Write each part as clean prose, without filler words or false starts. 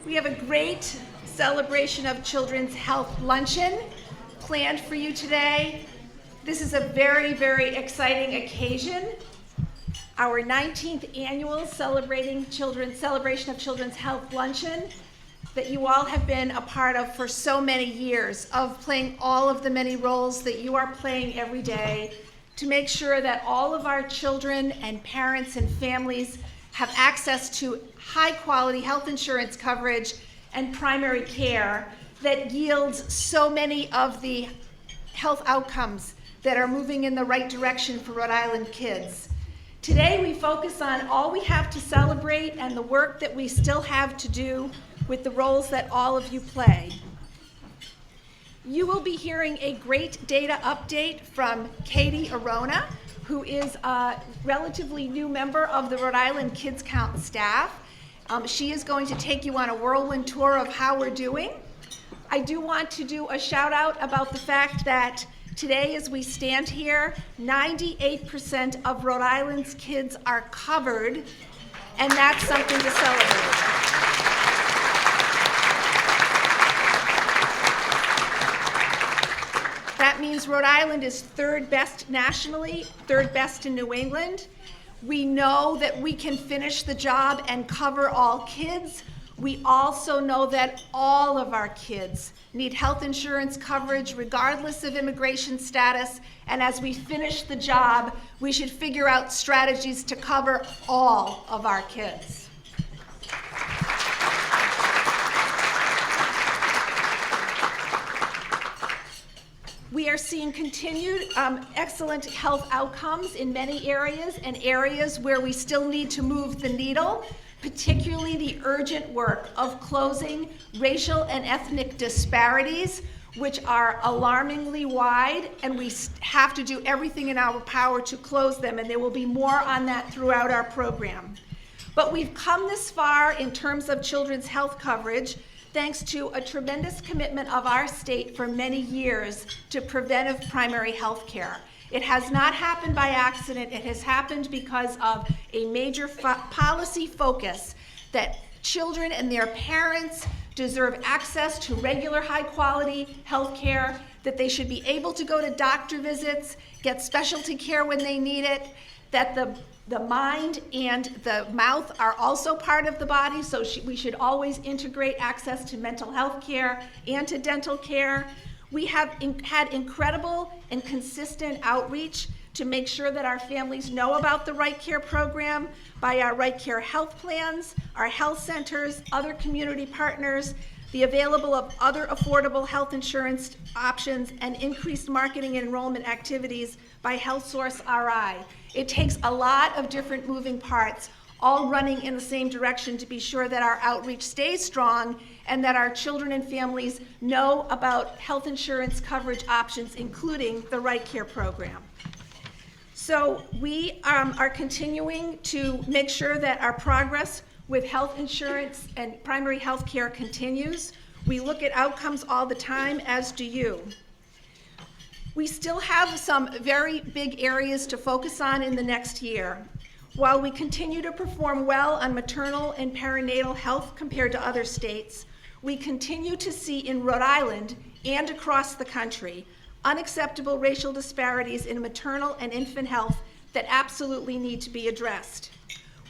We have a great celebration of Children's Health Luncheon planned for you today. This is a very, very exciting occasion. Our 19th annual celebration of Children's Health Luncheon that you all have been a part of for so many years, of playing all of the many roles that you are playing every day to make sure that all of our children and parents and families have access to high quality health insurance coverage and primary care that yields so many of the health outcomes that are moving in the right direction for Rhode Island kids. Today we focus on all we have to celebrate and the work that we still have to do with the roles that all of you play. You will be hearing a great data update from Katie Arona, who is a relatively new member of the Rhode Island KidsCount staff. She is going to take you on a whirlwind tour of how we're doing. I do want to do a shout out about the fact that today as we stand here, 98% of Rhode Island's kids are covered, and that's something to celebrate. That means Rhode Island is third best nationally, third best in New England. We know that we can finish the job and cover all kids. We also know that all of our kids need health insurance coverage regardless of immigration status. And as we finish the job, we should figure out strategies to cover all of our kids. We are seeing continued excellent health outcomes in many areas, and areas where we still need to move the needle, particularly the urgent work of closing racial and ethnic disparities, which are alarmingly wide, and we have to do everything in our power to close them, and there will be more on that throughout our program. But we've come this far in terms of children's health coverage thanks to a tremendous commitment of our state for many years to preventive primary health care. It has not happened by accident. It has happened because of a major policy focus that children and their parents deserve access to regular high-quality health care, that they should be able to go to doctor visits, get specialty care when they need it, that the mind and the mouth are also part of the body, so we should always integrate access to mental health care and to dental care. We have had incredible and consistent outreach to make sure that our families know about the Right Care program by our Right Care health plans, our health centers, other community partners, the available of other affordable health insurance options, and increased marketing and enrollment activities by HealthSource RI. It takes a lot of different moving parts, all running in the same direction to be sure that our outreach stays strong and that our children and families know about health insurance coverage options, including the Right Care program. So we are continuing to make sure that our progress with health insurance and primary health care continues. We look at outcomes all the time, as do you. We still have some very big areas to focus on in the next year. While we continue to perform well on maternal and perinatal health compared to other states, we continue to see in Rhode Island and across the country unacceptable racial disparities in maternal and infant health that absolutely need to be addressed.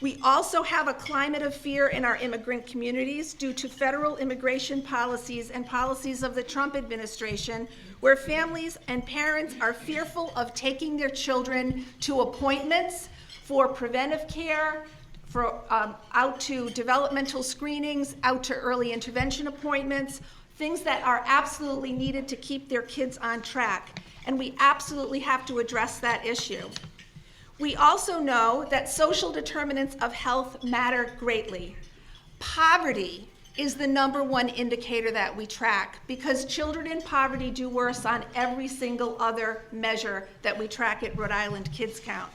We also have a climate of fear in our immigrant communities due to federal immigration policies and policies of the Trump administration, where families and parents are fearful of taking their children to appointments for preventive care, for out to developmental screenings, out to early intervention appointments, things that are absolutely needed to keep their kids on track. And we absolutely have to address that issue. We also know that social determinants of health matter greatly. Poverty is the #1 indicator that we track because children in poverty do worse on every single other measure that we track at Rhode Island KidsCount.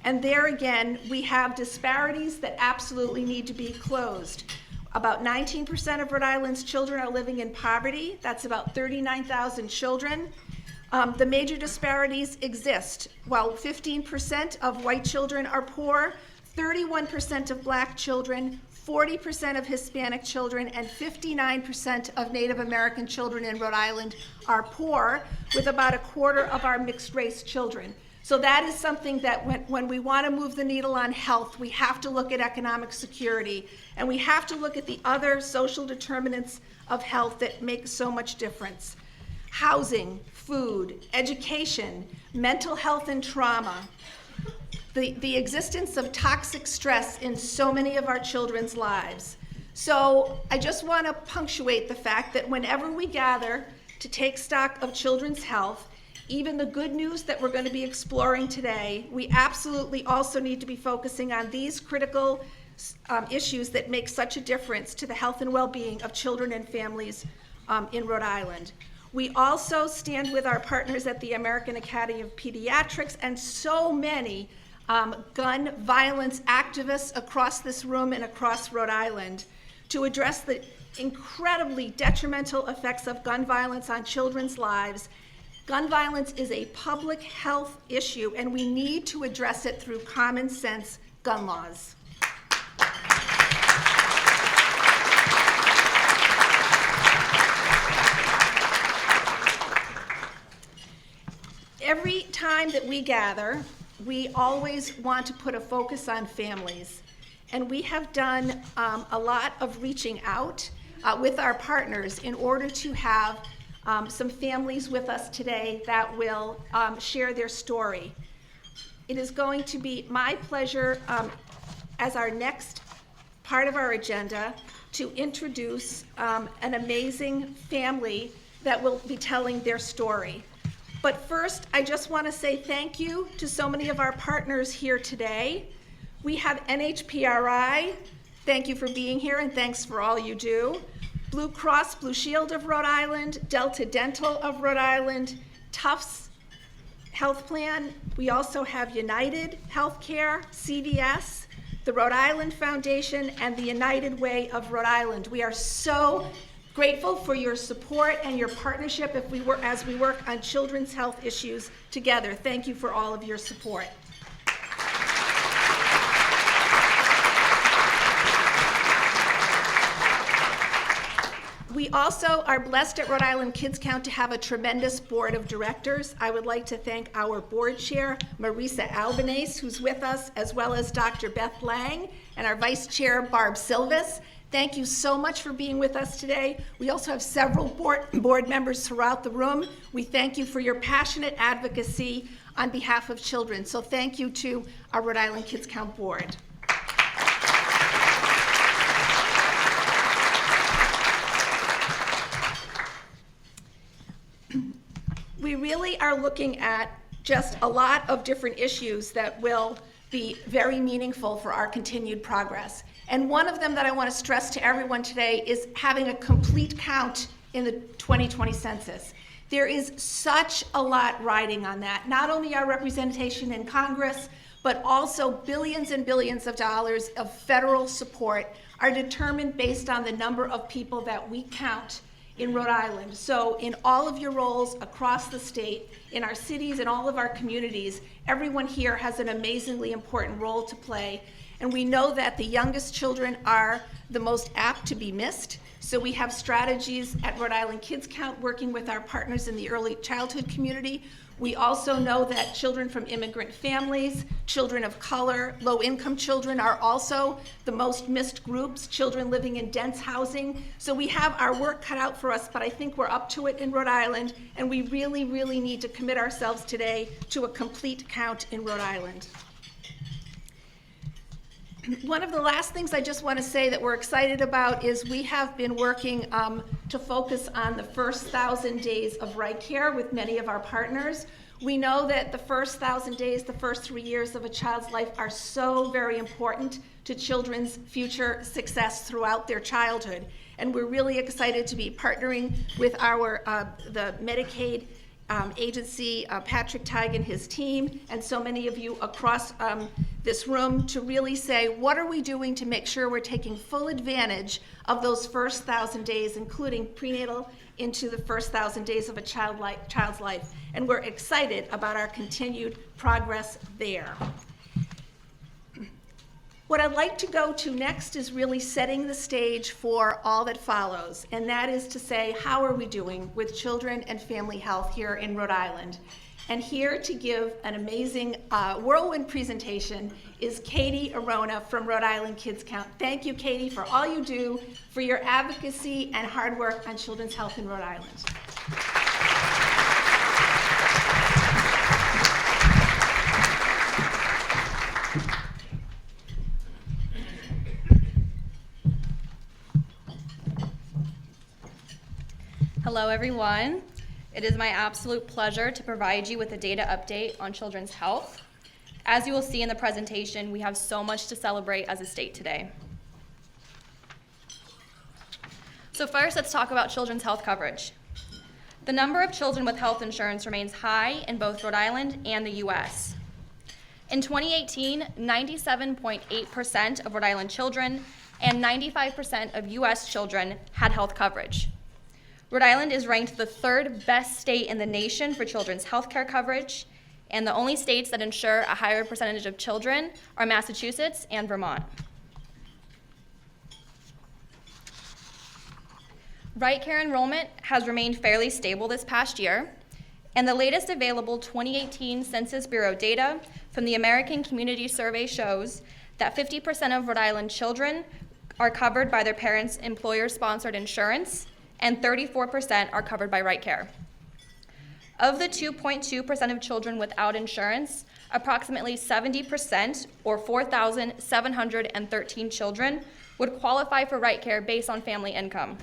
And there again, we have disparities that absolutely need to be closed. About 19% of Rhode Island's children are living in poverty. That's about 39,000 children. The major disparities exist. While 15% of white children are poor, 31% of black children, 40% of Hispanic children and 59% of Native American children in Rhode Island are poor, with about a quarter of our mixed race children. So that is something that when we want to move the needle on health, we have to look at economic security, and we have to look at the other social determinants of health that make so much difference. Housing, food, education, mental health and trauma, the existence of toxic stress in so many of our children's lives. So I just want to punctuate the fact that whenever we gather to take stock of children's health, even the good news that we're going to be exploring today, we absolutely also need to be focusing on these critical issues that make such a difference to the health and well-being of children and families in Rhode Island. We also stand with our partners at the American Academy of Pediatrics and so many gun violence activists across this room and across Rhode Island to address the incredibly detrimental effects of gun violence on children's lives. Gun violence is a public health issue, and we need to address it through common sense gun laws. Every time that we gather, we always want to put a focus on families. And we have done a lot of reaching out with our partners in order to have some families with us today that will share their story. It is going to be my pleasure as our next part of our agenda to introduce an amazing family that will be telling their story. But first, I just want to say thank you to so many of our partners here today. We have NHPRI, thank you for being here and thanks for all you do. Blue Cross Blue Shield of Rhode Island, Delta Dental of Rhode Island, Tufts Health Plan. We also have United Healthcare, CVS, the Rhode Island Foundation, and the United Way of Rhode Island. We are so grateful for your support and your partnership as we work on children's health issues together. Thank you for all of your support. We also are blessed at Rhode Island KidsCount to have a tremendous board of directors. I would like to thank our board chair, Marisa Albanese, who's with us, as well as Dr. Beth Lang, and our vice chair, Barb Silvis. Thank you so much for being with us today. We also have several board members throughout the room. We thank you for your passionate advocacy on behalf of children. So thank you to our Rhode Island KidsCount board. We really are looking at just a lot of different issues that will be very meaningful for our continued progress. And one of them that I want to stress to everyone today is having a complete count in the 2020 census. There is such a lot riding on that. Not only our representation in Congress, but also billions and billions of dollars of federal support are determined based on the number of people that we count in Rhode Island. So in all of your roles across the state, in our cities and all of our communities, everyone here has an amazingly important role to play. And we know that the youngest children are the most apt to be missed. So we have strategies at Rhode Island KidsCount working with our partners in the early childhood community. We also know that children from immigrant families, children of color, low-income children are also the most missed groups, children living in dense housing. So we have our work cut out for us, but I think we're up to it in Rhode Island, and we really, really need to commit ourselves today to a complete count in Rhode Island. One of the last things I just want to say that we're excited about is we have been working to focus on the first 1,000 days of right care with many of our partners. We know that the first 1,000 days, the first 3 years of a child's life are so very important to children's future success throughout their childhood. And we're really excited to be partnering with the Medicaid agency, Patrick Teig and his team, and so many of you across this room to really say, what are we doing to make sure we're taking full advantage of those first 1,000 days, including prenatal into the first 1,000 days of a child's life. And we're excited about our continued progress there. What I'd like to go to next is really setting the stage for all that follows, and that is to say, how are we doing with children and family health here in Rhode Island? And here to give an amazing whirlwind presentation is Katie Arona from Rhode Island KidsCount. Thank you, Katie, for all you do, for your advocacy and hard work on children's health in Rhode Island. Hello, everyone. It is my absolute pleasure to provide you with a data update on children's health. As you will see in the presentation, we have so much to celebrate as a state today. So first, let's talk about children's health coverage. The number of children with health insurance remains high in both Rhode Island and the U.S. In 2018, 97.8% of Rhode Island children and 95% of U.S. children had health coverage. Rhode Island is ranked the third best state in the nation for children's health care coverage, and the only states that ensure a higher percentage of children are Massachusetts and Vermont. Right care enrollment has remained fairly stable this past year, and the latest available 2018 Census Bureau data from the American Community Survey shows that 50% of Rhode Island children are covered by their parents' employer-sponsored insurance, and 34% are covered by right care. Of the 2.2% of children without insurance, approximately 70%, or 4,713 children, would qualify for right care based on family income.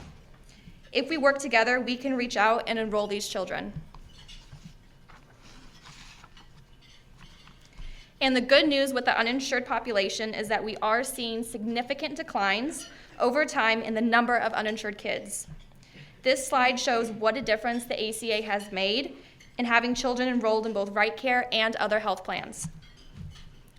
If we work together, we can reach out and enroll these children. And the good news with the uninsured population is that we are seeing significant declines over time in the number of uninsured kids. This slide shows what a difference the ACA has made in having children enrolled in both right care and other health plans.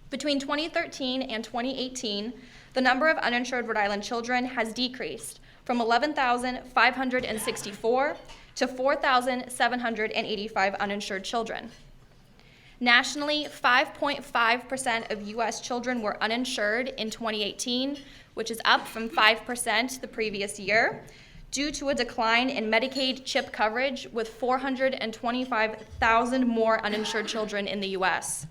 Between 2013 and 2018, the number of uninsured Rhode Island children has decreased from 11,564 to 4,785 uninsured children. Nationally, 5.5% of U.S. children were uninsured in 2018, which is up from 5% the previous year, due to a decline in Medicaid CHIP coverage with 425,000 more uninsured children in the U.S.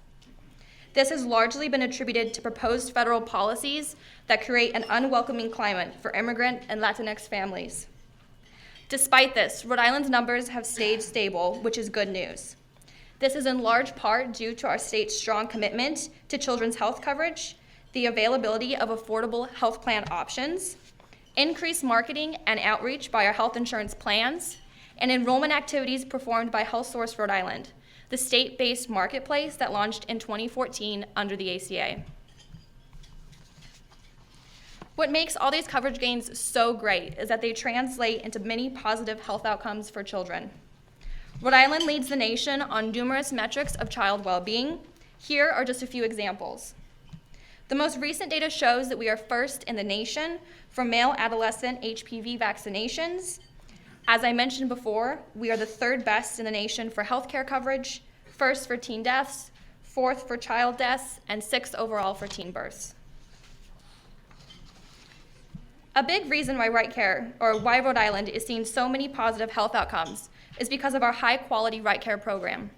This has largely been attributed to proposed federal policies that create an unwelcoming climate for immigrant and Latinx families. Despite this, Rhode Island's numbers have stayed stable, which is good news. This is in large part due to our state's strong commitment to children's health coverage, the availability of affordable health plan options, increased marketing and outreach by our health insurance plans, and enrollment activities performed by HealthSource Rhode Island, the state-based marketplace that launched in 2014 under the ACA. What makes all these coverage gains so great is that they translate into many positive health outcomes for children. Rhode Island leads the nation on numerous metrics of child well-being. Here are just a few examples. The most recent data shows that we are first in the nation for male adolescent HPV vaccinations. As I mentioned before, we are the third best in the nation for healthcare coverage, first for teen deaths, fourth for child deaths, and sixth overall for teen births. A big reason why why Rhode Island is seeing so many positive health outcomes is because of our high-quality right care program.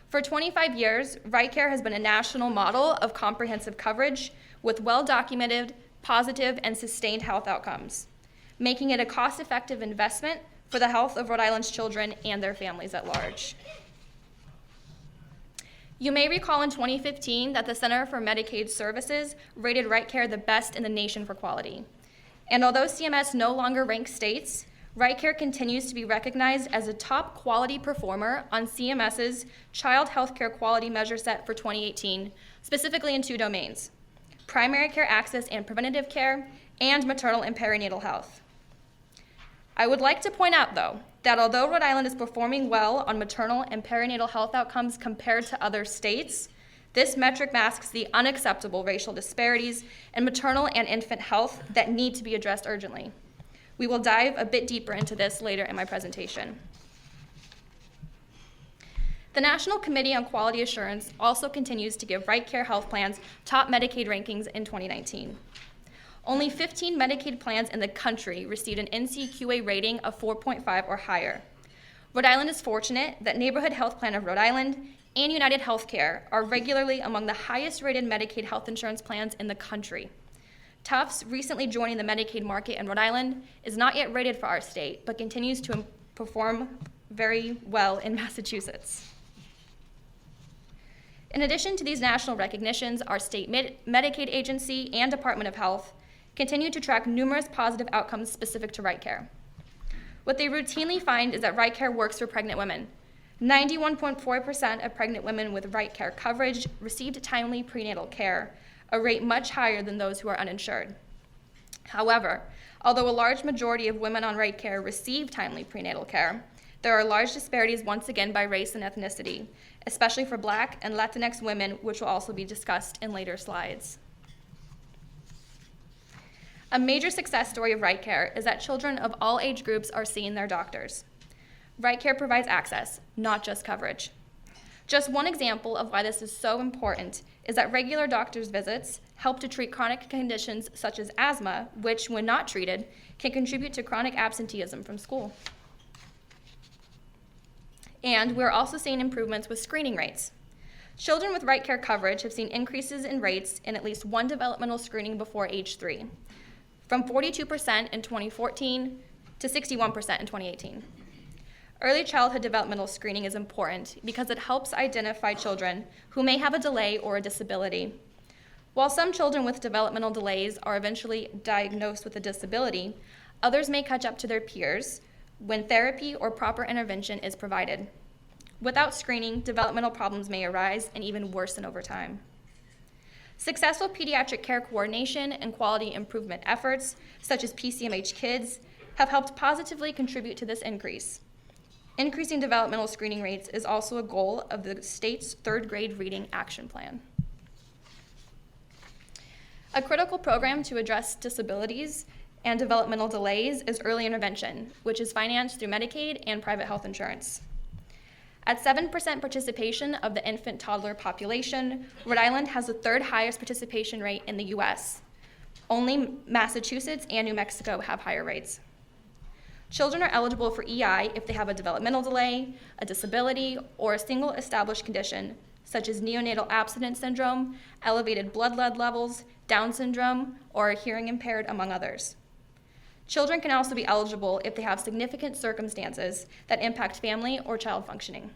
For 25 years, right care has been a national model of comprehensive coverage with well-documented, positive, and sustained health outcomes, making it a cost-effective investment for the health of Rhode Island's children and their families at large. You may recall in 2015 that the Center for Medicaid Services rated right care the best in the nation for quality. And although CMS no longer ranks states, right care continues to be recognized as a top quality performer on CMS's Child Healthcare Quality Measure Set for 2018, specifically in two domains: primary care access and preventative care, and maternal and perinatal health. I would like to point out, though, that although Rhode Island is performing well on maternal and perinatal health outcomes compared to other states, this metric masks the unacceptable racial disparities in maternal and infant health that need to be addressed urgently. We will dive a bit deeper into this later in my presentation. The National Committee on Quality Assurance also continues to give Right Care health plans top Medicaid rankings in 2019. Only 15 Medicaid plans in the country received an NCQA rating of 4.5 or higher. Rhode Island is fortunate that Neighborhood Health Plan of Rhode Island and United Healthcare are regularly among the highest rated Medicaid health insurance plans in the country. Tufts, recently joining the Medicaid market in Rhode Island, is not yet rated for our state, but continues to perform very well in Massachusetts. In addition to these national recognitions, our state Medicaid agency and Department of Health continue to track numerous positive outcomes specific to Right Care. What they routinely find is that Right Care works for pregnant women. 91.4% of pregnant women with Right Care coverage received timely prenatal care, a rate much higher than those who are uninsured. However, although a large majority of women on Right Care receive timely prenatal care, there are large disparities once again by race and ethnicity, especially for Black and Latinx women, which will also be discussed in later slides. A major success story of Right Care is that children of all age groups are seeing their doctors. Right Care provides access, not just coverage. Just one example of why this is so important is that regular doctor's visits help to treat chronic conditions such as asthma, which, when not treated, can contribute to chronic absenteeism from school. And we're also seeing improvements with screening rates. Children with Right Care coverage have seen increases in rates in at least one developmental screening before age 3, from 42% in 2014 to 61% in 2018. Early childhood developmental screening is important because it helps identify children who may have a delay or a disability. While some children with developmental delays are eventually diagnosed with a disability, others may catch up to their peers when therapy or proper intervention is provided. Without screening, developmental problems may arise and even worsen over time. Successful pediatric care coordination and quality improvement efforts, such as PCMH Kids, have helped positively contribute to this increase. Increasing developmental screening rates is also a goal of the state's third grade reading action plan. A critical program to address disabilities and developmental delays is early intervention, which is financed through Medicaid and private health insurance. At 7% participation of the infant toddler population, Rhode Island has the third highest participation rate in the US. Only Massachusetts and New Mexico have higher rates. Children are eligible for EI if they have a developmental delay, a disability, or a single established condition, such as neonatal abstinence syndrome, elevated blood lead levels, Down syndrome, or are hearing impaired, among others. Children can also be eligible if they have significant circumstances that impact family or child functioning.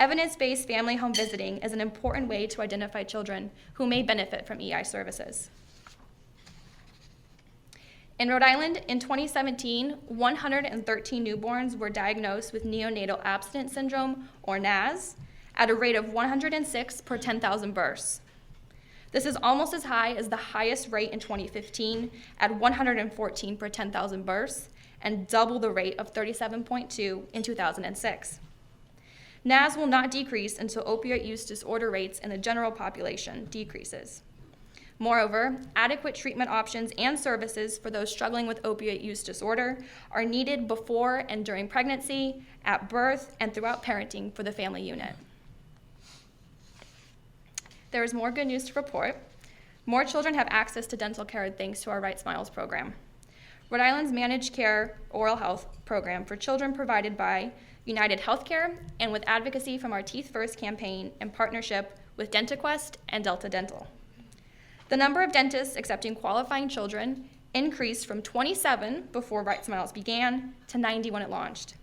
Evidence-based family home visiting is an important way to identify children who may benefit from EI services. In Rhode Island, in 2017, 113 newborns were diagnosed with neonatal abstinence syndrome, or NAS, at a rate of 106 per 10,000 births. This is almost as high as the highest rate in 2015 at 114 per 10,000 births, and double the rate of 37.2 in 2006. NAS will not decrease until opioid use disorder rates in the general population decreases. Moreover, adequate treatment options and services for those struggling with opioid use disorder are needed before and during pregnancy, at birth, and throughout parenting for the family unit. There is more good news to report. More children have access to dental care thanks to our Right Smiles program. Rhode Island's managed care oral health program for children provided by United Healthcare and with advocacy from our Teeth First campaign in partnership with DentaQuest and Delta Dental. The number of dentists accepting qualifying children increased from 27 before Right Smiles began to 90 when it launched.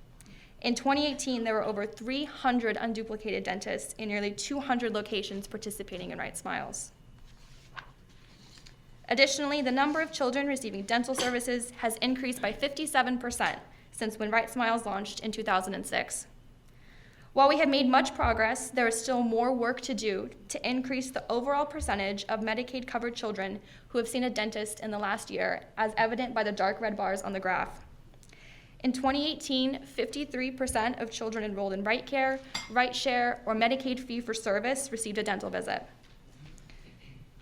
In 2018, there were over 300 unduplicated dentists in nearly 200 locations participating in Right Smiles. Additionally, the number of children receiving dental services has increased by 57% since when Right Smiles launched in 2006. While we have made much progress, there is still more work to do to increase the overall percentage of Medicaid-covered children who have seen a dentist in the last year, as evident by the dark red bars on the graph. In 2018, 53% of children enrolled in Right Care, Right Share, or Medicaid fee-for-service received a dental visit.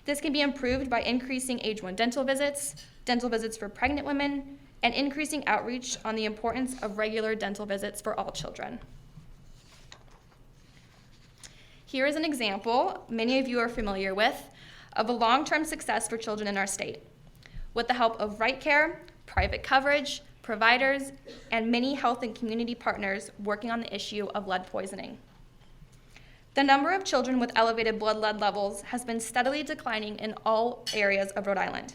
This can be improved by increasing age 1 dental visits for pregnant women, and increasing outreach on the importance of regular dental visits for all children. Here is an example many of you are familiar with of a long-term success for children in our state. With the help of Right Care, private coverage, providers, and many health and community partners working on the issue of lead poisoning. The number of children with elevated blood lead levels has been steadily declining in all areas of Rhode Island.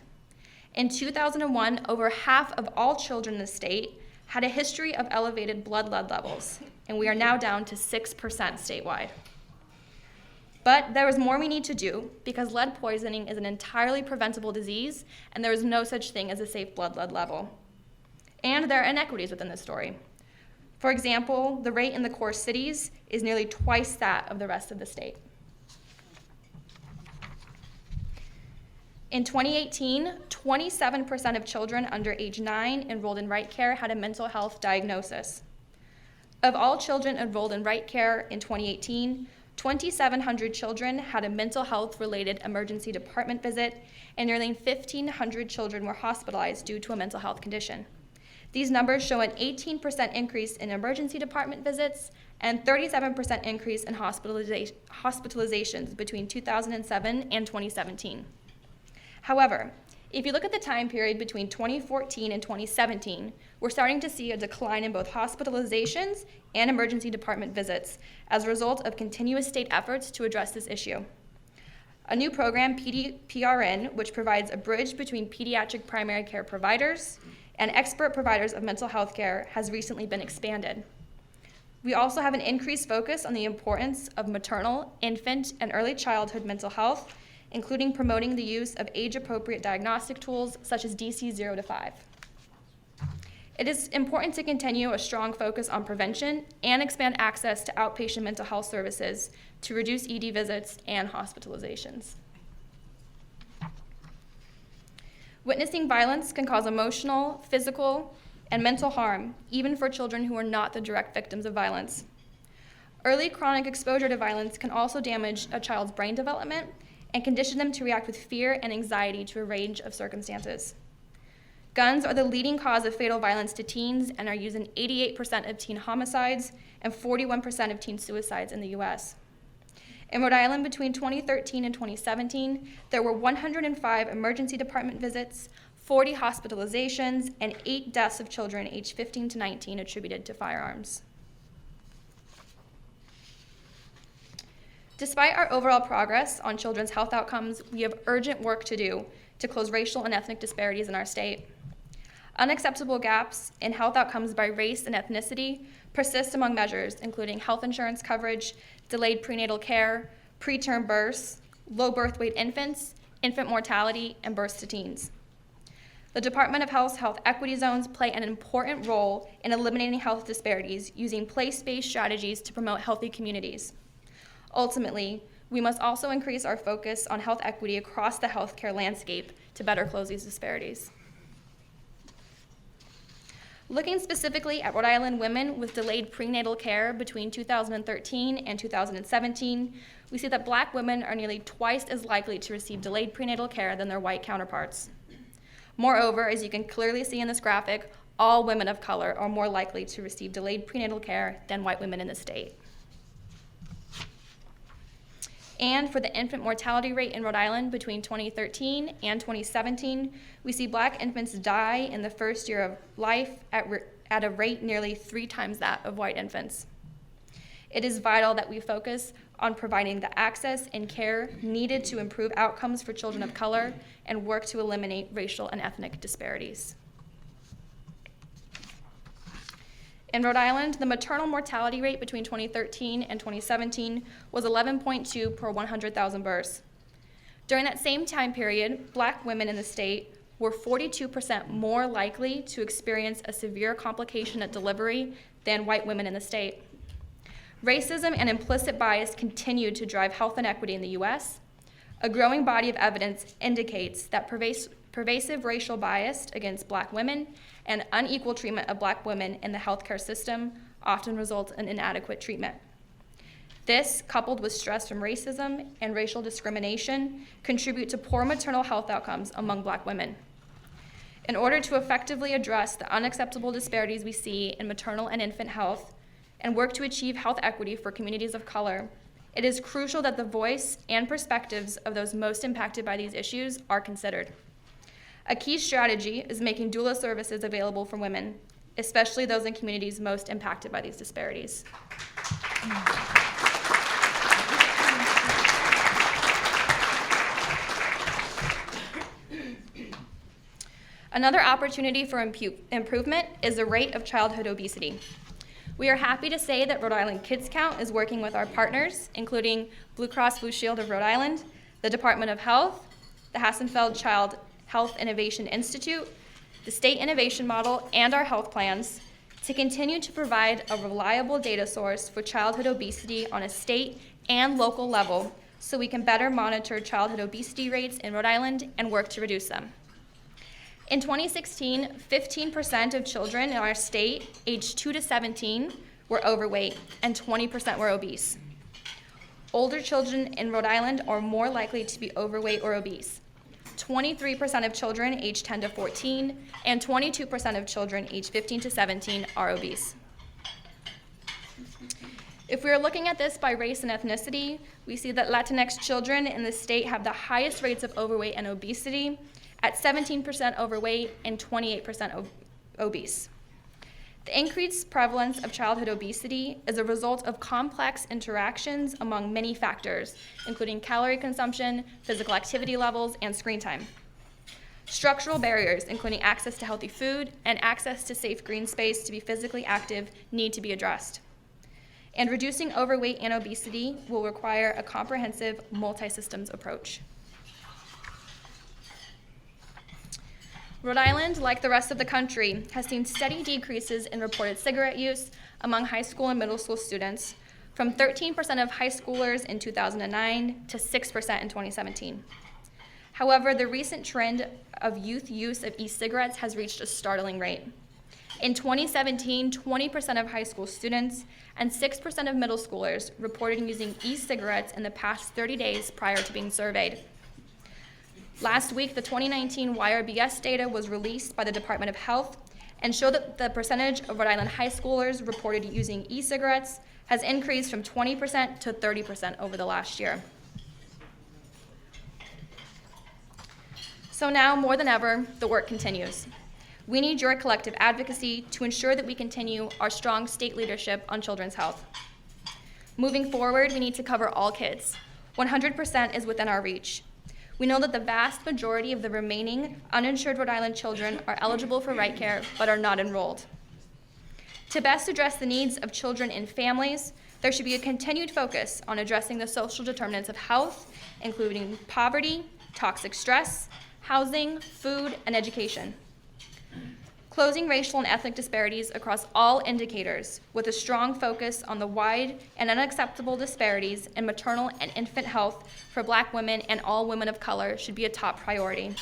In 2001, over half of all children in the state had a history of elevated blood lead levels, and we are now down to 6% statewide. But there is more we need to do because lead poisoning is an entirely preventable disease, and there is no such thing as a safe blood lead level. And there are inequities within this story. For example, the rate in the core cities is nearly twice that of the rest of the state. In 2018, 27% of children under age 9 enrolled in Right Care had a mental health diagnosis. Of all children enrolled in Right Care in 2018, 2,700 children had a mental health-related emergency department visit, and nearly 1,500 children were hospitalized due to a mental health condition. These numbers show an 18% increase in emergency department visits and 37% increase in hospitalizations between 2007 and 2017. However, if you look at the time period between 2014 and 2017, we're starting to see a decline in both hospitalizations and emergency department visits as a result of continuous state efforts to address this issue. A new program, PRN, which provides a bridge between pediatric primary care providers and expert providers of mental health care, has recently been expanded. We also have an increased focus on the importance of maternal, infant, and early childhood mental health, including promoting the use of age-appropriate diagnostic tools such as DC 0 to 5. It is important to continue a strong focus on prevention and expand access to outpatient mental health services to reduce ED visits and hospitalizations. Witnessing violence can cause emotional, physical, and mental harm, even for children who are not the direct victims of violence. Early chronic exposure to violence can also damage a child's brain development and condition them to react with fear and anxiety to a range of circumstances. Guns are the leading cause of fatal violence to teens and are used in 88% of teen homicides and 41% of teen suicides in the US. In Rhode Island, between 2013 and 2017, there were 105 emergency department visits, 40 hospitalizations, and 8 deaths of children aged 15 to 19 attributed to firearms. Despite our overall progress on children's health outcomes, we have urgent work to do to close racial and ethnic disparities in our state. Unacceptable gaps in health outcomes by race and ethnicity persist among measures, including health insurance coverage, delayed prenatal care, preterm births, low birth weight infants, infant mortality, and births to teens. The Department of Health's health equity zones play an important role in eliminating health disparities using place-based strategies to promote healthy communities. Ultimately, we must also increase our focus on health equity across the healthcare landscape to better close these disparities. Looking specifically at Rhode Island women with delayed prenatal care between 2013 and 2017, we see that Black women are nearly twice as likely to receive delayed prenatal care than their white counterparts. Moreover, as you can clearly see in this graphic, all women of color are more likely to receive delayed prenatal care than white women in the state. And for the infant mortality rate in Rhode Island between 2013 and 2017, we see Black infants die in the first year of life at a rate nearly 3 times that of white infants. It is vital that we focus on providing the access and care needed to improve outcomes for children of color and work to eliminate racial and ethnic disparities. In Rhode Island, the maternal mortality rate between 2013 and 2017 was 11.2 per 100,000 births. During that same time period, Black women in the state were 42% more likely to experience a severe complication at delivery than white women in the state. Racism and implicit bias continue to drive health inequity in the US. A growing body of evidence indicates that pervasive racial bias against Black women and unequal treatment of Black women in the healthcare system often results in inadequate treatment. This, coupled with stress from racism and racial discrimination, contribute to poor maternal health outcomes among Black women. In order to effectively address the unacceptable disparities we see in maternal and infant health and work to achieve health equity for communities of color, it is crucial that the voice and perspectives of those most impacted by these issues are considered. A key strategy is making doula services available for women, especially those in communities most impacted by these disparities. Another opportunity for improvement is the rate of childhood obesity. We are happy to say that Rhode Island KidsCount is working with our partners, including Blue Cross Blue Shield of Rhode Island, the Department of Health, the Hassenfeld Child Health Innovation Institute, the State Innovation Model, and our health plans to continue to provide a reliable data source for childhood obesity on a state and local level so we can better monitor childhood obesity rates in Rhode Island and work to reduce them. In 2016, 15% of children in our state aged 2 to 17 were overweight and 20% were obese. Older children in Rhode Island are more likely to be overweight or obese. 23% of children aged 10 to 14 and 22% of children aged 15 to 17 are obese. If we are looking at this by race and ethnicity, we see that Latinx children in the state have the highest rates of overweight and obesity, at 17% overweight and 28% obese. The increased prevalence of childhood obesity is a result of complex interactions among many factors, including calorie consumption, physical activity levels, and screen time. Structural barriers, including access to healthy food and access to safe green space to be physically active, need to be addressed. And reducing overweight and obesity will require a comprehensive multi-systems approach. Rhode Island, like the rest of the country, has seen steady decreases in reported cigarette use among high school and middle school students, from 13% of high schoolers in 2009 to 6% in 2017. However, the recent trend of youth use of e-cigarettes has reached a startling rate. In 2017, 20% of high school students and 6% of middle schoolers reported using e-cigarettes in the past 30 days prior to being surveyed. Last week, the 2019 YRBS data was released by the Department of Health and showed that the percentage of Rhode Island high schoolers reported using e-cigarettes has increased from 20% to 30% over the last year. So now, more than ever, the work continues. We need your collective advocacy to ensure that we continue our strong state leadership on children's health. Moving forward, we need to cover all kids. 100% is within our reach. We know that the vast majority of the remaining uninsured Rhode Island children are eligible for right care but are not enrolled. To best address the needs of children and families, there should be a continued focus on addressing the social determinants of health, including poverty, toxic stress, housing, food, and education. Closing racial and ethnic disparities across all indicators with a strong focus on the wide and unacceptable disparities in maternal and infant health for Black women and all women of color should be a top priority.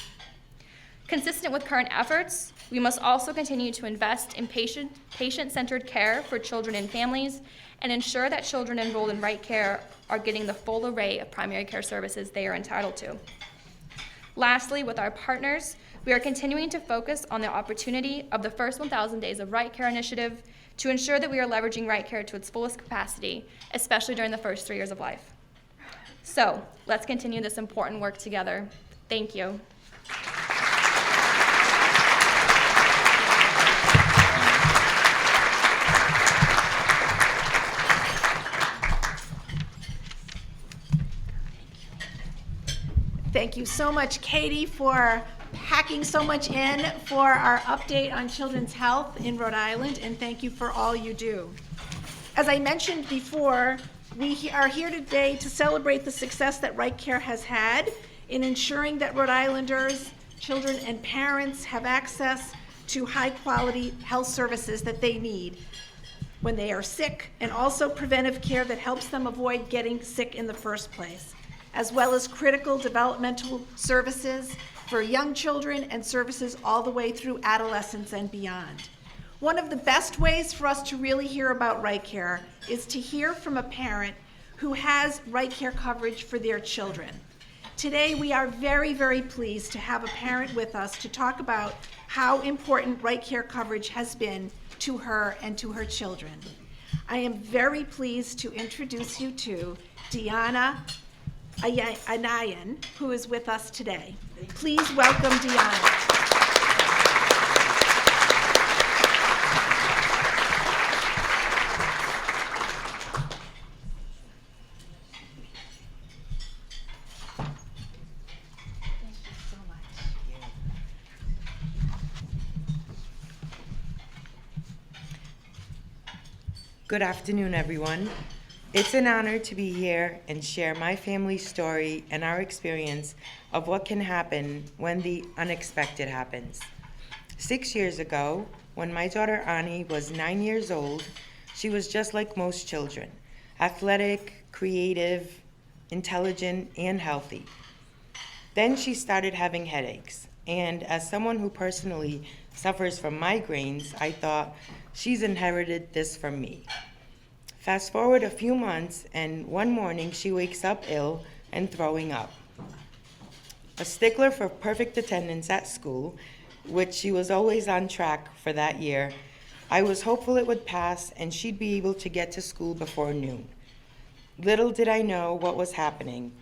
Consistent with current efforts, we must also continue to invest in patient-centered care for children and families and ensure that children enrolled in right care are getting the full array of primary care services they are entitled to. Lastly, with our partners, we are continuing to focus on the opportunity of the first 1,000 Days of Right Care initiative to ensure that we are leveraging right care to its fullest capacity, especially during the first 3 years of life. So, let's continue this important work together. Thank you. Thank you so much, Katie, for packing so much in for our update on children's health in Rhode Island, and thank you for all you do. As I mentioned before, we are here today to celebrate the success that Right Care has had in ensuring that Rhode Islanders, children, and parents have access to high-quality health services that they need when they are sick, and also preventive care that helps them avoid getting sick in the first place, as well as critical developmental services for young children and services all the way through adolescence and beyond. One of the best ways for us to really hear about Right Care is to hear from a parent who has Right Care coverage for their children. Today, we are very, very pleased to have a parent with us to talk about how important Right Care coverage has been to her and to her children. I am very pleased to introduce you to Deanna Anayan, who is with us today. Please welcome Deanna. Good afternoon, everyone. It's an honor to be here and share my family's story and our experience of what can happen when the unexpected happens. 6 years ago, when my daughter Ani was 9 years old, she was just like most children, athletic, creative, intelligent, and healthy. Then she started having headaches, and as someone who personally suffers from migraines, I thought, she's inherited this from me. Fast forward a few months, and one morning she wakes up ill and throwing up. A stickler for perfect attendance at school, which she was always on track for that year, I was hopeful it would pass and she'd be able to get to school before noon. Little did I know what was happening.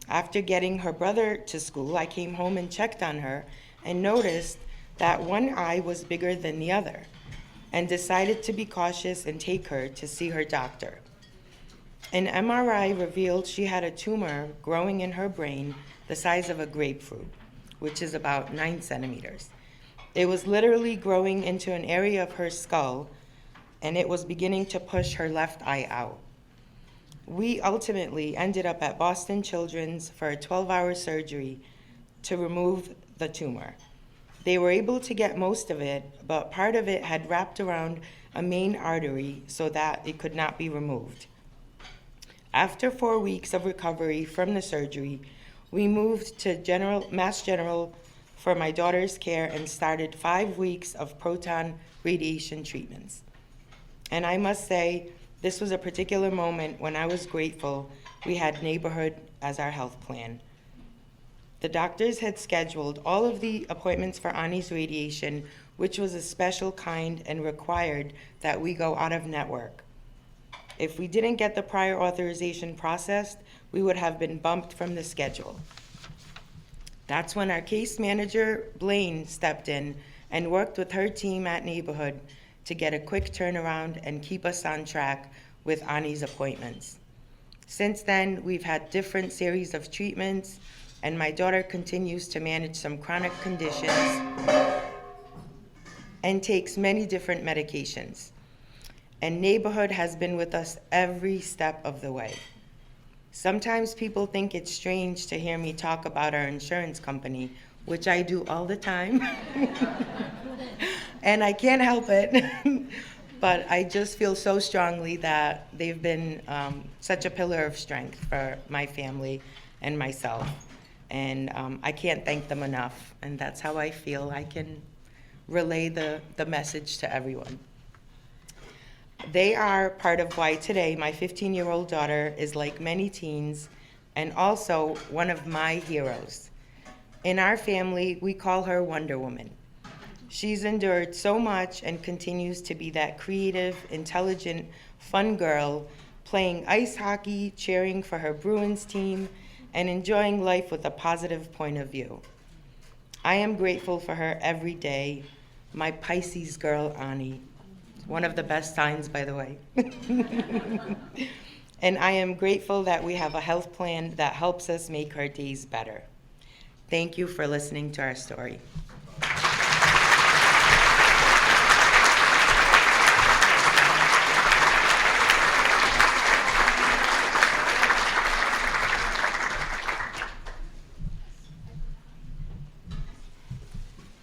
After getting her brother to school, I came home and checked on her and noticed that one eye was bigger than the other, and decided to be cautious and take her to see her doctor. An MRI revealed she had a tumor growing in her brain the size of a grapefruit, which is about 9 centimeters. It was literally growing into an area of her skull, and it was beginning to push her left eye out. We ultimately ended up at Boston Children's for a 12-hour surgery to remove the tumor. They were able to get most of it, but part of it had wrapped around a main artery so that it could not be removed. After 4 weeks of recovery from the surgery, we moved to Mass General for my daughter's care and started 5 weeks of proton radiation treatments. And I must say, this was a particular moment when I was grateful we had neighborhood as our health plan. The doctors had scheduled all of the appointments for Ani's radiation, which was a special kind and required that we go out of network. If we didn't get the prior authorization processed, we would have been bumped from the schedule. That's when our case manager, Blaine, stepped in and worked with her team at Neighborhood to get a quick turnaround and keep us on track with Ani's appointments. Since then, we've had different series of treatments, and my daughter continues to manage some chronic conditions and takes many different medications. And Neighborhood has been with us every step of the way. Sometimes people think it's strange to hear me talk about our insurance company, which I do all the time. And I can't help it. But I just feel so strongly that they've been such a pillar of strength for my family and myself. And I can't thank them enough. And that's how I feel I can relay the message to everyone. They are part of why today my 15-year-old daughter is like many teens and also one of my heroes. In our family, we call her Wonder Woman. She's endured so much and continues to be that creative, intelligent, fun girl, playing ice hockey, cheering for her Bruins team, and enjoying life with a positive point of view. I am grateful for her every day, my Pisces girl, Ani. One of the best signs, by the way. And I am grateful that we have a health plan that helps us make our days better. Thank you for listening to our story.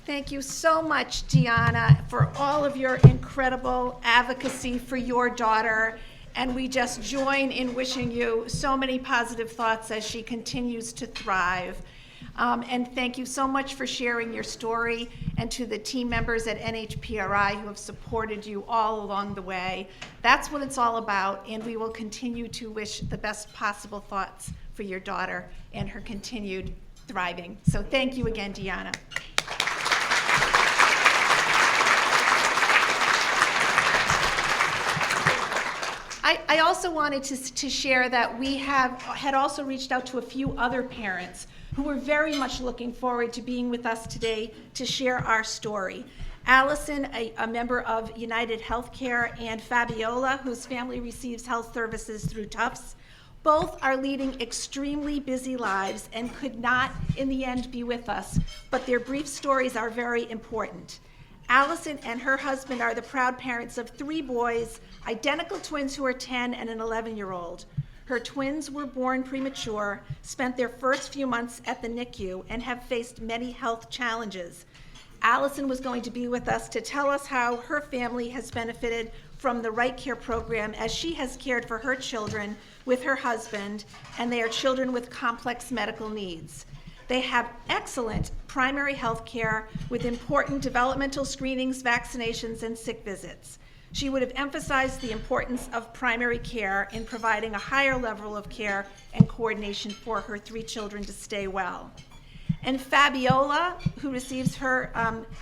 Thank you so much, Deanna, for all of your incredible advocacy for your daughter. And we just join in wishing you so many positive thoughts as she continues to thrive. And thank you so much for sharing your story, and to the team members at NHPRI who have supported you all along the way. That's what it's all about, and we will continue to wish the best possible thoughts for your daughter and her continued thriving. So thank you again, Deanna. I also wanted to share that we had also reached out to a few other parents who were very much looking forward to being with us today to share our story. Allison, a member of United Healthcare, and Fabiola, whose family receives health services through Tufts, both are leading extremely busy lives and could not, in the end, be with us, but their brief stories are very important. Allison and her husband are the proud parents of 3 boys, identical twins who are 10 and an 11-year-old. Her twins were born premature, spent their first few months at the NICU, and have faced many health challenges. Allison was going to be with us to tell us how her family has benefited from the Right Care program as she has cared for her children with her husband, and they are children with complex medical needs. They have excellent primary health care with important developmental screenings, vaccinations, and sick visits. She would have emphasized the importance of primary care in providing a higher level of care and coordination for her 3 children to stay well. And Fabiola, who receives her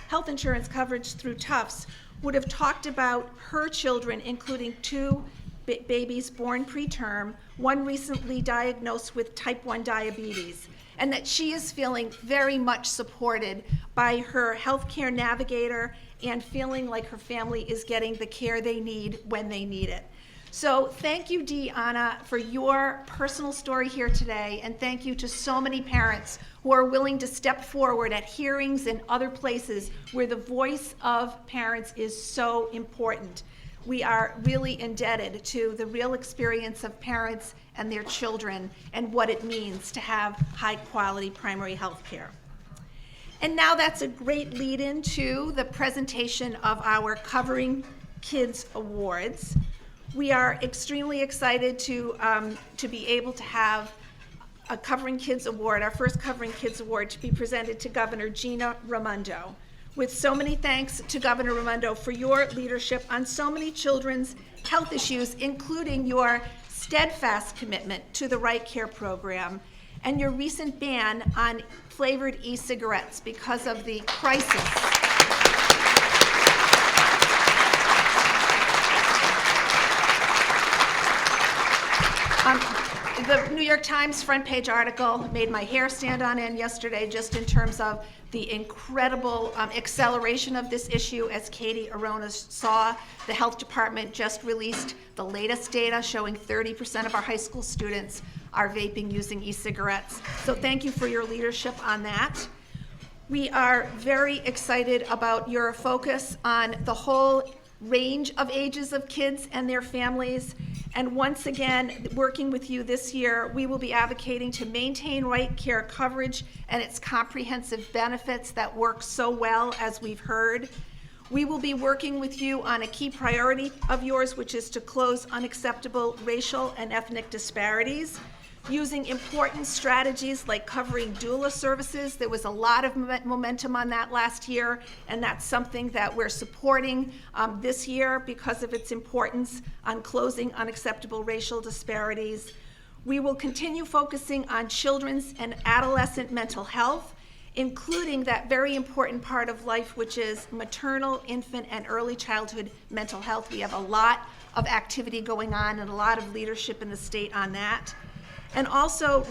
health insurance coverage through Tufts, would have talked about her children, including 2 babies born preterm, one recently diagnosed with type 1 diabetes, and that she is feeling very much supported by her healthcare navigator and feeling like her family is getting the care they need when they need it. So thank you, Deanna, for your personal story here today, and thank you to so many parents who are willing to step forward at hearings and other places where the voice of parents is so important. We are really indebted to the real experience of parents and their children and what it means to have high-quality primary health care. And now that's a great lead-in to the presentation of our Covering Kids Awards. We are extremely excited to be able to have a Covering Kids Award, our first Covering Kids Award, to be presented to Governor Gina Raimondo. With so many thanks to Governor Raimondo for your leadership on so many children's health issues, including your steadfast commitment to the Right Care program and your recent ban on flavored e-cigarettes because of the crisis. The New York Times front page article made my hair stand on end yesterday, just in terms of the incredible acceleration of this issue. As Katie Arona saw, the health department just released the latest data showing 30% of our high school students are vaping using e-cigarettes. So thank you for your leadership on that. We are very excited about your focus on the whole range of ages of kids and their families. And once again, working with you this year, we will be advocating to maintain Right Care coverage and its comprehensive benefits that work so well, as we've heard. We will be working with you on a key priority of yours, which is to close unacceptable racial and ethnic disparities, using important strategies like covering doula services. There was a lot of momentum on that last year, and that's something that we're supporting this year because of its importance on closing unacceptable racial disparities. We will continue focusing on children's and adolescent mental health, including that very important part of life, which is maternal, infant, and early childhood mental health. We have a lot of activity going on and a lot of leadership in the state on that. And also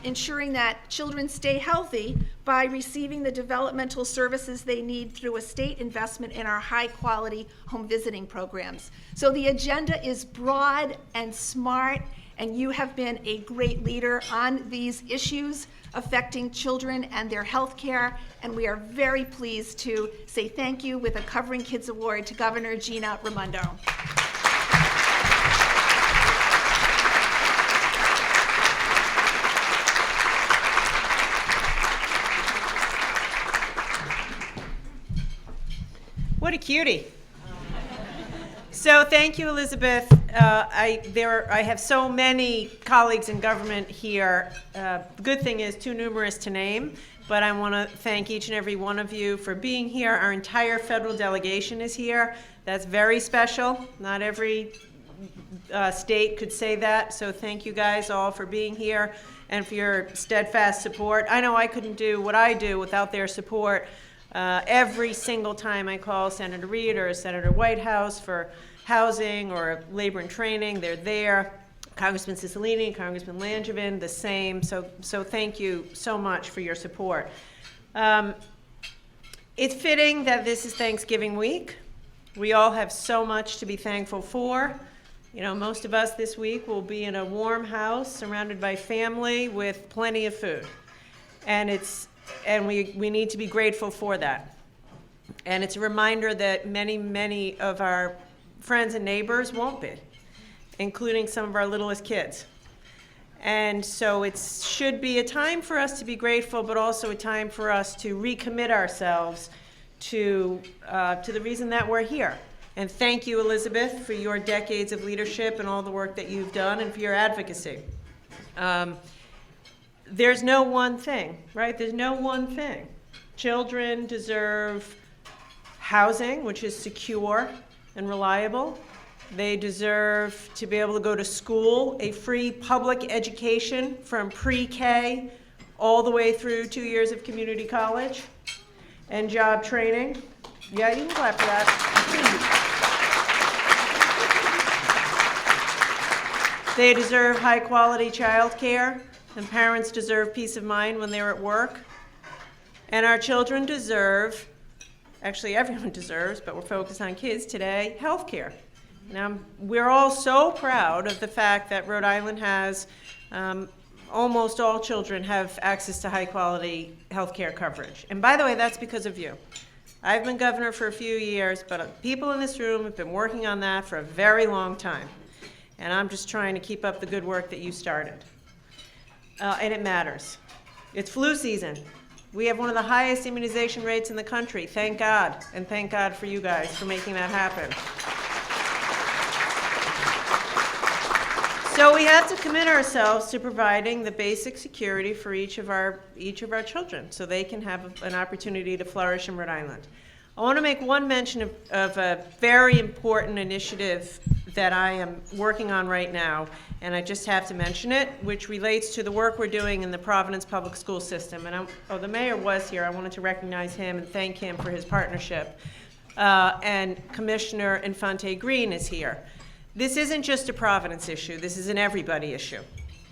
ensuring that children stay healthy by receiving the developmental services they need through a state investment in our high-quality home visiting programs. So the agenda is broad and smart, and you have been a great leader on these issues affecting children and their health care, and we are very pleased to say thank you with a Covering Kids Award to Governor Gina Raimondo. What a cutie. So thank you, Elizabeth. I have so many colleagues in government here. The good thing is too numerous to name, but I want to thank each and every one of you for being here. Our entire federal delegation is here. That's very special. Not every state could say that, so thank you guys all for being here and for your steadfast support. I know I couldn't do what I do without their support. Every single time I call Senator Reid or Senator Whitehouse for housing or labor and training, they're there. Congressman Cicilline, Congressman Langevin, the same. So thank you so much for your support. It's fitting that this is Thanksgiving week. We all have so much to be thankful for. You know, most of us this week will be in a warm house surrounded by family with plenty of food. And we need to be grateful for that. And it's a reminder that many of our friends and neighbors won't be, including some of our littlest kids. And so it should be a time for us to be grateful, but also a time for us to recommit ourselves to the reason that we're here. And thank you, Elizabeth, for your decades of leadership and all the work that you've done and for your advocacy. There's no one thing, right? There's no one thing. Children deserve housing, which is secure and reliable. They deserve to be able to go to school, a free public education from pre-K all the way through 2 years of community college, and job training. Yeah, you can clap for that. They deserve high-quality child care, and parents deserve peace of mind when they're at work. And our children deserve, actually everyone deserves, but we're focused on kids today, health care. Now, we're all so proud of the fact that Rhode Island has, almost all children have access to high-quality health care coverage. And by the way, that's because of you. I've been governor for a few years, but people in this room have been working on that for a very long time. And I'm just trying to keep up the good work that you started. And it matters. It's flu season. We have one of the highest immunization rates in the country. Thank God. And thank God for you guys for making that happen. So we have to commit ourselves to providing the basic security for each of our children so they can have an opportunity to flourish in Rhode Island. I want to make one mention of a very important initiative that I am working on right now, and I just have to mention it, which relates to the work we're doing in the Providence public school system. And the mayor was here. I wanted to recognize him and thank him for his partnership. And Commissioner Infante Green is here. This isn't just a Providence issue. This is an everybody issue,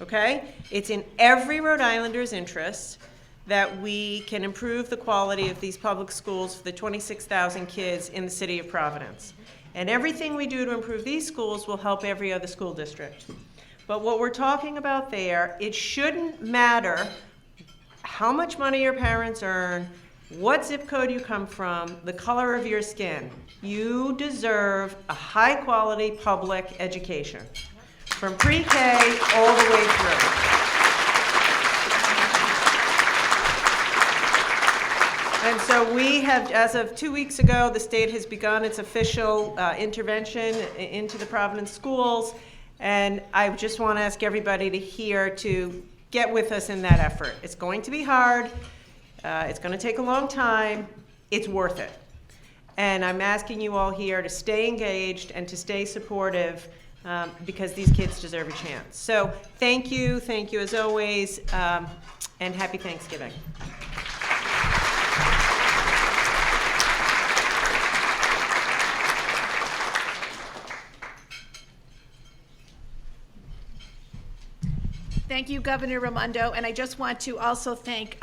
okay? It's in every Rhode Islander's interest that we can improve the quality of these public schools for the 26,000 kids in the city of Providence. And everything we do to improve these schools will help every other school district. But what we're talking about there, it shouldn't matter how much money your parents earn, what zip code you come from, the color of your skin. You deserve a high-quality public education, from pre-K all the way through. And so we have, as of 2 weeks ago, the state has begun its official intervention into the Providence schools, and I just want to ask everybody to get with us in that effort. It's going to be hard. It's going to take a long time. It's worth it. And I'm asking you all here to stay engaged and to stay supportive because these kids deserve a chance. So thank you as always, and happy Thanksgiving. Thank you, Governor Raimondo, and I just want to also thank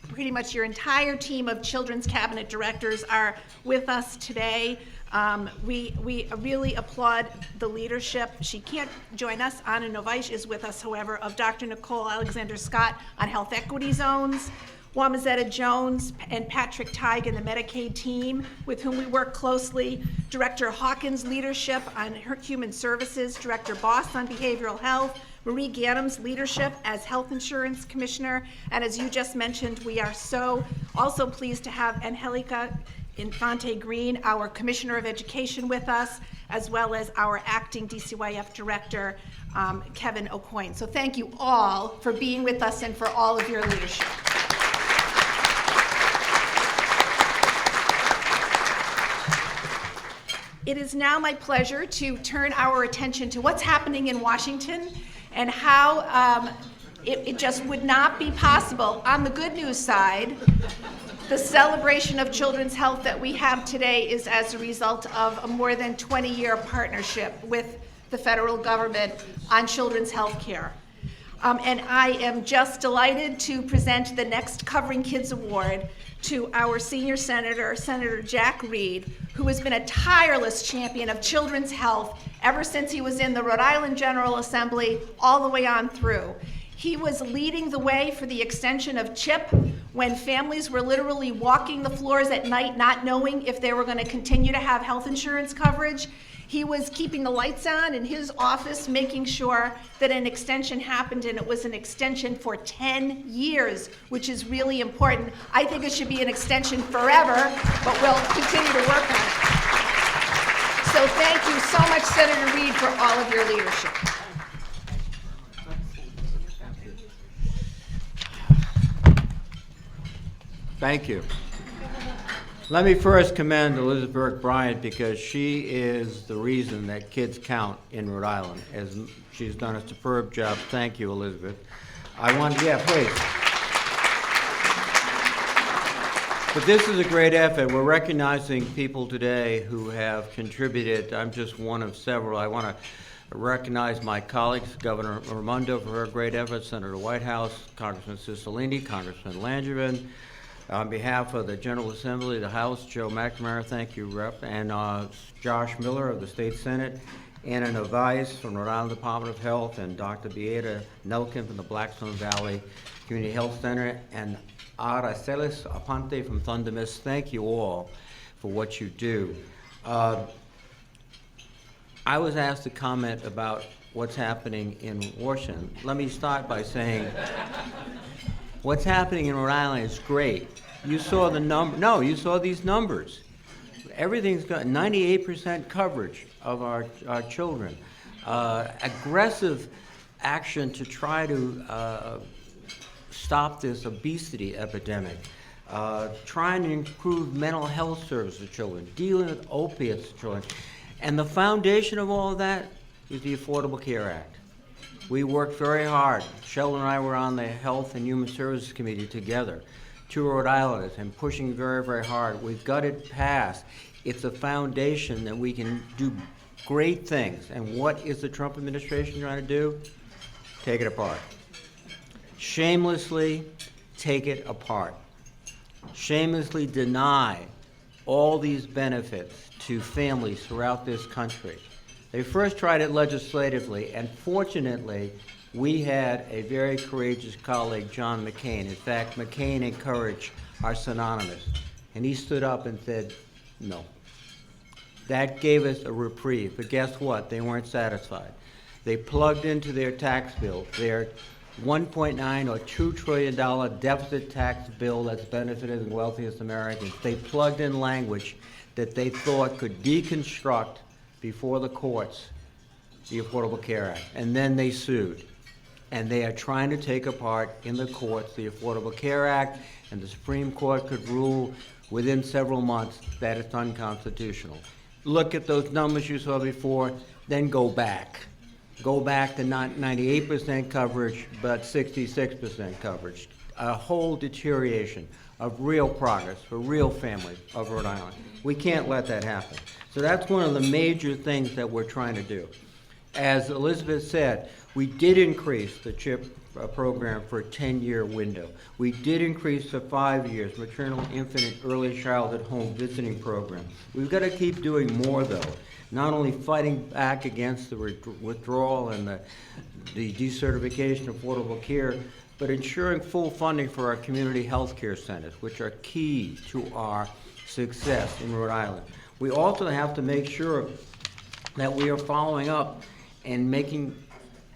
pretty much your entire team of Children's Cabinet Directors are with us today. We really applaud the leadership. She can't join us. Anna Novaish is with us, however, of Dr. Nicole Alexander-Scott on health equity zones, Wamazetta Jones and Patrick Teig and the Medicaid team, with whom we work closely, Director Hawkins' leadership on human services, Director Boss on behavioral health, Marie Gannam's leadership as Health Insurance Commissioner, and as you just mentioned, we are so also pleased to have Angelica Infante Green, our Commissioner of Education, with us, as well as our acting DCYF Director, Kevin O'Coin. So thank you all for being with us and for all of your leadership. It is now my pleasure to turn our attention to what's happening in Washington and how it just would not be possible on the good news side The celebration of children's health that we have today is as a result of a more than 20-year partnership with the federal government on children's health care. And I am just delighted to present the next Covering Kids Award to our senior senator, Senator Jack Reed, who has been a tireless champion of children's health ever since he was in the Rhode Island General Assembly all the way on through. He was leading the way for the extension of CHIP when families were literally walking the floors at night not knowing if they were going to continue to have health insurance coverage. He was keeping the lights on in his office, making sure that an extension happened, and it was an extension for 10 years, which is really important. I think it should be an extension forever, but we'll continue to work on it. So thank you so much, Senator Reed, for all of your leadership. Thank you. Let me first commend Elizabeth Bryant because she is the reason that kids count in Rhode Island, as she's done a superb job. Thank you, Elizabeth. Please. But this is a great effort. We're recognizing people today who have contributed. I'm just one of several. I want to recognize my colleagues, Governor Raimondo for her great effort, Senator Whitehouse, Congressman Cicilline, Congressman Langevin. On behalf of the General Assembly, the House, Joe McNamara, thank you, Rep., and Josh Miller of the State Senate, Anna Novaes from Rhode Island Department of Health, and Dr. Beata Nelkin from the Blackstone Valley Community Health Center, and Aracelis Apante from Thunder Mist. Thank you all for what you do. I was asked to comment about what's happening in Washington. Let me start by saying what's happening in Rhode Island is great. You saw the number. No, you saw these numbers. Everything's got 98% coverage of our children. Aggressive action to try to stop this obesity epidemic. Trying to improve mental health services to children. Dealing with opiates to children. And the foundation of all of that is the Affordable Care Act. We worked very hard. Sheldon and I were on the Health and Human Services Committee together, two Rhode Islanders, and pushing very, very hard. We've got it passed. It's a foundation that we can do great things. And what is the Trump administration trying to do? Take it apart. Shamelessly take it apart. Shamelessly deny all these benefits to families throughout this country. They first tried it legislatively, and fortunately, we had a very courageous colleague, John McCain. In fact, McCain and courage are synonymous. And he stood up and said, no. That gave us a reprieve. But guess what? They weren't satisfied. They plugged into their tax bill, their $1.9 or $2 trillion deficit tax bill that's benefited the wealthiest Americans. They plugged in language that they thought could deconstruct before the courts the Affordable Care Act, and then they sued. And they are trying to take apart in the courts the Affordable Care Act, and the Supreme Court could rule within several months that it's unconstitutional. Look at those numbers you saw before, then go back. Go back to not 98% coverage, but 66% coverage. A whole deterioration of real progress for real families of Rhode Island. We can't let that happen. So that's one of the major things that we're trying to do. As Elizabeth said, we did increase the CHIP program for a 10-year window. We did increase to 5 years, maternal, infant, and early childhood home visiting program. We've got to keep doing more, though. Not only fighting back against the withdrawal and the decertification of affordable care, but ensuring full funding for our community health care centers, which are key to our success in Rhode Island. We also have to make sure that we are following up and making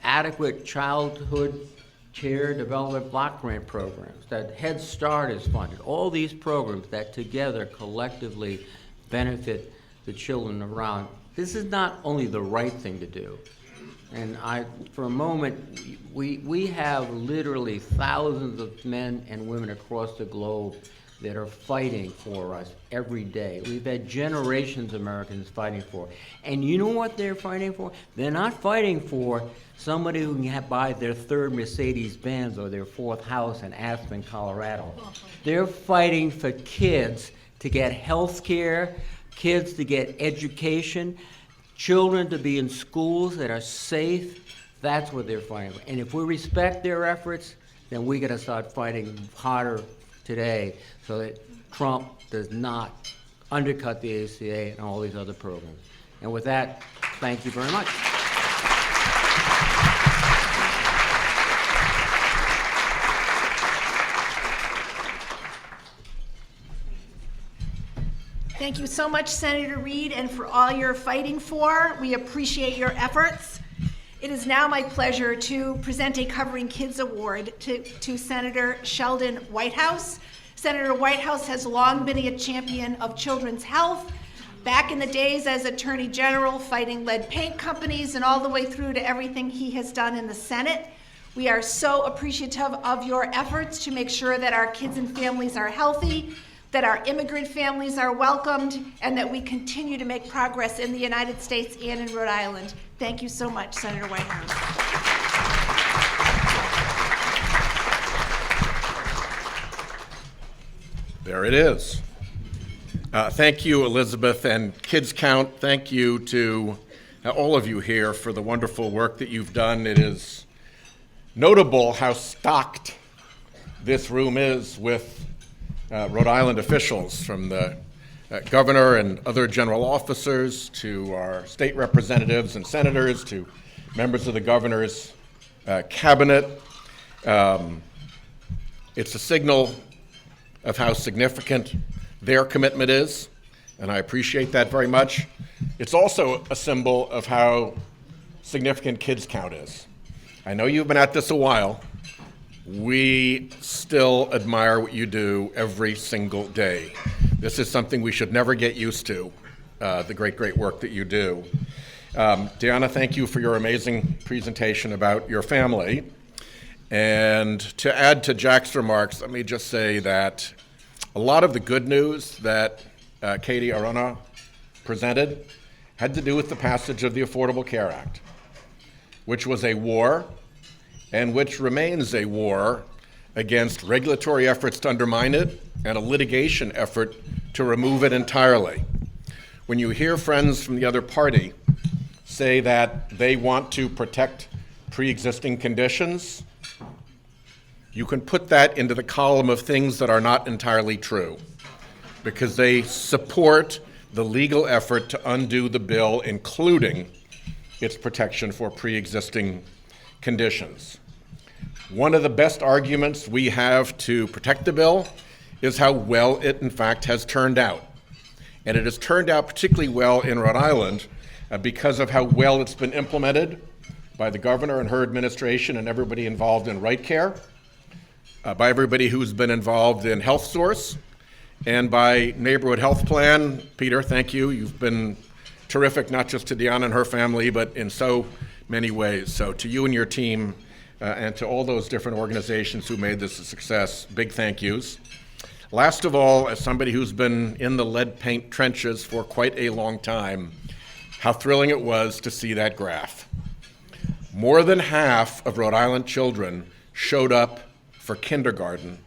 adequate childhood care development block grant programs, that Head Start is funded, all these programs that together collectively benefit the children around. This is not only the right thing to do, and for a moment, we have literally thousands of men and women across the globe that are fighting for us every day. We've had generations of Americans fighting for. And you know what they're fighting for? They're not fighting for somebody who can buy their third Mercedes-Benz or their fourth house in Aspen, Colorado. They're fighting for kids to get health care, kids to get education, children to be in schools that are safe. That's what they're fighting for. And if we respect their efforts, then we got to start fighting harder today so that Trump does not undercut the ACA and all these other programs. And with that, thank you very much. Thank you so much, Senator Reid, and for all you're fighting for. We appreciate your efforts. It is now my pleasure to present a Covering Kids Award to Senator Sheldon Whitehouse. Senator Whitehouse has long been a champion of children's health, back in the days as Attorney General fighting lead paint companies and all the way through to everything he has done in the Senate. We are so appreciative of your efforts to make sure that our kids and families are healthy, that our immigrant families are welcomed, and that we continue to make progress in the United States and in Rhode Island. Thank you so much, Senator Whitehouse. There it is. Thank you, Elizabeth, and KidsCount. Thank you to all of you here for the wonderful work that you've done. It is notable how stocked this room is with Rhode Island officials, from the governor and other general officers to our state representatives and senators to members of the governor's cabinet. It's a signal of how significant their commitment is, and I appreciate that very much. It's also a symbol of how significant KidsCount is. I know you've been at this a while. We still admire what you do every single day. This is something we should never get used to, the great work that you do. Deanna, thank you for your amazing presentation about your family. And to add to Jack's remarks, let me just say that a lot of the good news that Katie Arona presented had to do with the passage of the Affordable Care Act, which was a war and which remains a war against regulatory efforts to undermine it and a litigation effort to remove it entirely. When you hear friends from the other party say that they want to protect pre-existing conditions, you can put that into the column of things that are not entirely true, because they support the legal effort to undo the bill, including its protection for pre-existing conditions. One of the best arguments we have to protect the bill is how well it, in fact, has turned out. And it has turned out particularly well in Rhode Island because of how well it's been implemented by the governor and her administration and everybody involved in right care, by everybody who's been involved in Health Source, and by Neighborhood Health Plan. Peter, thank you. You've been terrific, not just to Deanna and her family, but in so many ways. So to you and your team, and to all those different organizations who made this a success, big thank yous. Last of all, as somebody who's been in the lead paint trenches for quite a long time, how thrilling it was to see that graph. More than half of Rhode Island children showed up for kindergarten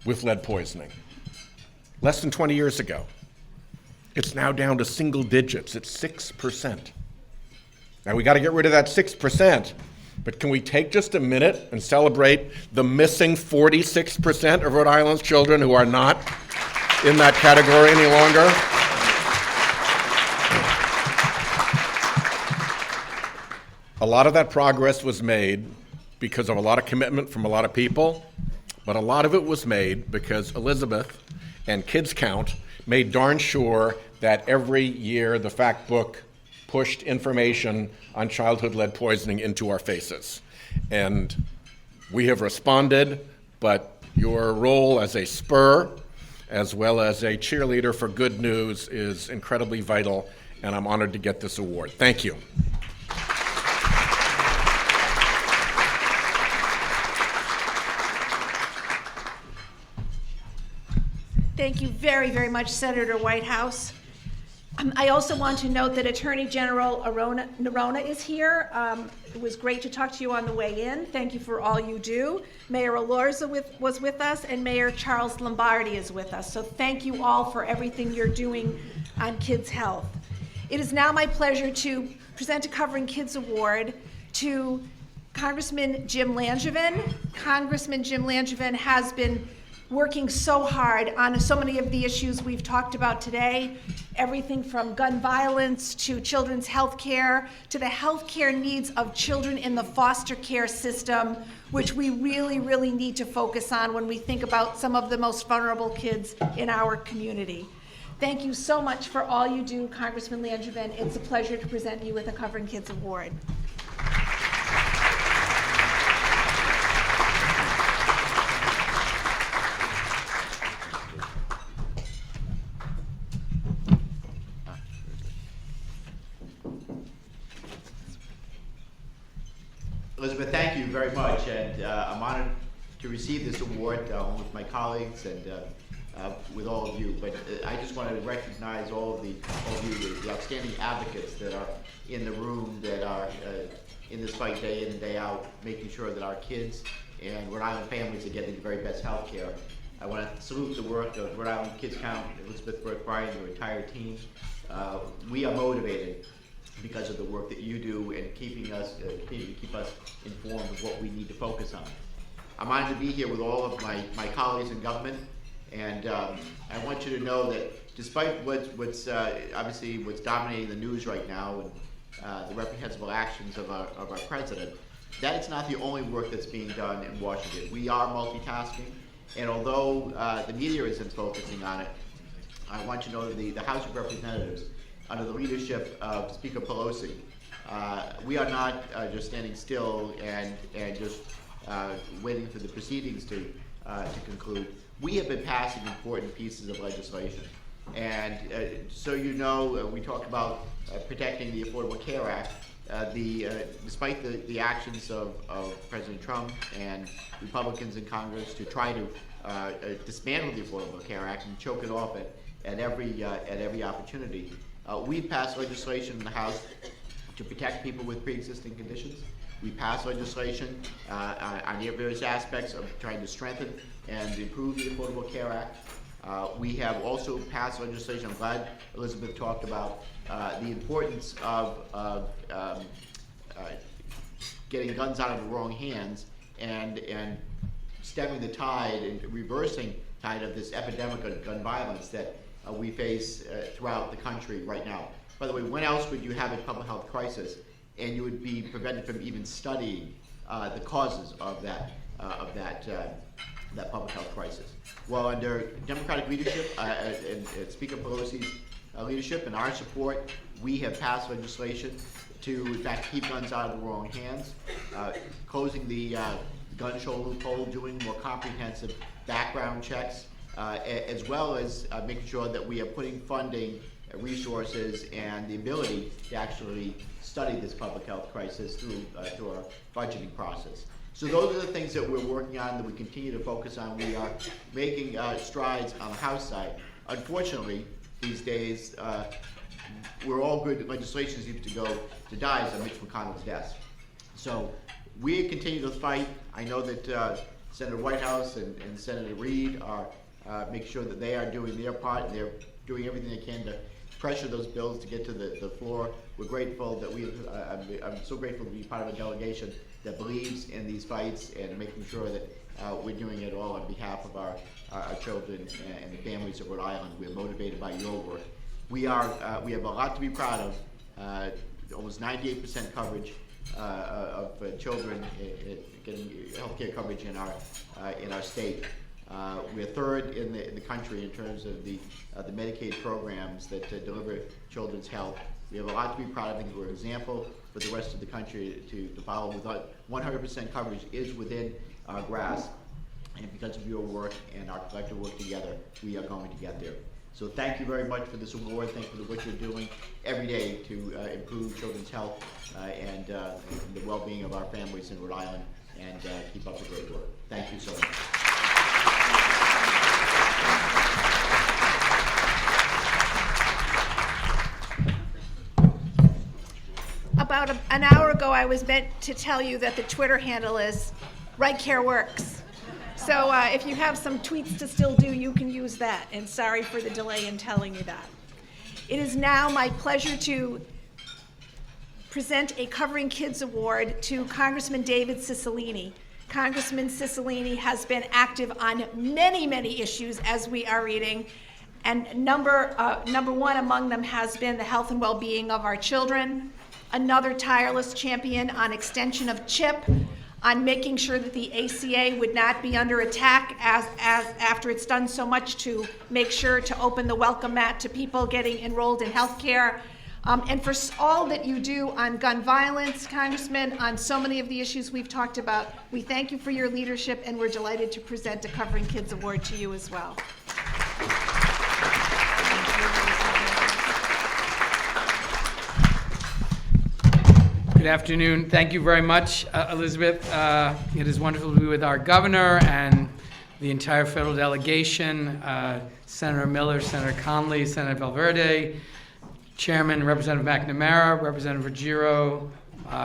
with lead poisoning. Less than 20 years ago. It's now down to single digits. It's 6%. Now we got to get rid of that 6%, but can we take just a minute and celebrate the missing 46% of Rhode Island's children who are not in that category any longer? A lot of that progress was made because of a lot of commitment from a lot of people, but a lot of it was made because Elizabeth and KidsCount made darn sure that every year the fact book pushed information on childhood lead poisoning into our faces. And we have responded, but your role as a spur, as well as a cheerleader for good news, is incredibly vital, and I'm honored to get this award. Thank you. Thank you very, very much, Senator Whitehouse. I also want to note that Attorney General Nerona is here. It was great to talk to you on the way in. Thank you for all you do. Mayor Alorza was with us, and Mayor Charles Lombardi is with us. So thank you all for everything you're doing on kids' health. It is now my pleasure to present a Covering Kids Award to Congressman Jim Langevin. Congressman Jim Langevin has been working so hard on so many of the issues we've talked about today, everything from gun violence to children's health care to the health care needs of children in the foster care system, which we really, really need to focus on when we think about some of the most vulnerable kids in our community. Thank you so much for all you do, Congressman Langevin. It's a pleasure to present you with a Covering Kids Award. Elizabeth, thank you very much, and I'm honored to receive this award along with my colleagues and with all of you. But I just want to recognize all of you, the outstanding advocates that are in the room, that are in this fight day in and day out, making sure that our kids and Rhode Island families are getting the very best health care. I want to salute the work of Rhode Island KIDSCOUNT, Elizabeth Burke-Bryan, your entire team. We are motivated because of the work that you do and keeping us, keep us informed of what we need to focus on. I'm honored to be here with all of my colleagues in government, and I want you to know that despite what's obviously what's dominating the news right now and the reprehensible actions of our president, that it's not the only work that's being done in Washington. We are multitasking, and although the media isn't focusing on it, I want you to know that the House of Representatives, under the leadership of Speaker Pelosi, we are not just standing still and just waiting for the proceedings to conclude. We have been passing important pieces of legislation. And so you know, we talk about protecting the Affordable Care Act. Despite the actions of President Trump and Republicans in Congress to try to dismantle the Affordable Care Act and choke it off at every opportunity, we've passed legislation in the House to protect people with pre-existing conditions. We passed legislation on various aspects of trying to strengthen and improve the Affordable Care Act. We have also passed legislation, I'm glad Elizabeth talked about the importance of getting guns out of the wrong hands and stemming the tide and reversing tide of this epidemic of gun violence that we face throughout the country right now. By the way, when else would you have a public health crisis and you would be prevented from even studying the causes of that public health crisis? Well, under Democratic leadership and Speaker Pelosi's leadership and our support, we have passed legislation to, in fact, keep guns out of the wrong hands, closing the gun show loophole, doing more comprehensive background checks, as well as making sure that we are putting funding, resources, and the ability to actually study this public health crisis through our budgeting process. So those are the things that we're working on, that we continue to focus on. We are making strides on the House side. Unfortunately, these days, where all good legislation seems to go to die is on Mitch McConnell's desk. So we continue to fight. I know that Senator Whitehouse and Senator Reid are making sure that they are doing their part, and they're doing everything they can to pressure those bills to get to the floor. We're grateful that I'm so grateful to be part of a delegation that believes in these fights and making sure that we're doing it all on behalf of our children and the families of Rhode Island. We're motivated by your work. We have a lot to be proud of. Almost 98% coverage of children getting health care coverage in our state. We're third in the country in terms of the Medicaid programs that deliver children's health. We have a lot to be proud of. I think we're an example for the rest of the country to follow. With 100% coverage is within our grasp, and because of your work and our collective work together, we are going to get there. So thank you very much for this award. Thank you for what you're doing every day to improve children's health and the well-being of our families in Rhode Island, and keep up the great work. Thank you so much. about an hour ago, I was meant to tell you that the Twitter handle is Right Care Works. So if you have some tweets to still do, you can use that. And sorry for the delay in telling you that. It is now my pleasure to present a Covering Kids Award to Congressman David Cicilline. Congressman Cicilline has been active on many, many issues, as we are reading, and number one among them has been the health and well-being of our children. Another tireless champion on extension of CHIP, on making sure that the ACA would not be under attack as after it's done so much to make sure to open the welcome mat to people getting enrolled in health care. And for all that you do on gun violence, Congressman, on so many of the issues we've talked about, we thank you for your leadership, and we're delighted to present a Covering Kids Award to you as well. Good afternoon. Thank you very much, Elizabeth. It is wonderful to be with our governor and the entire federal delegation, Senator Miller, Senator Conley, Senator Valverde, Chairman Representative McNamara, Representative Ruggiero,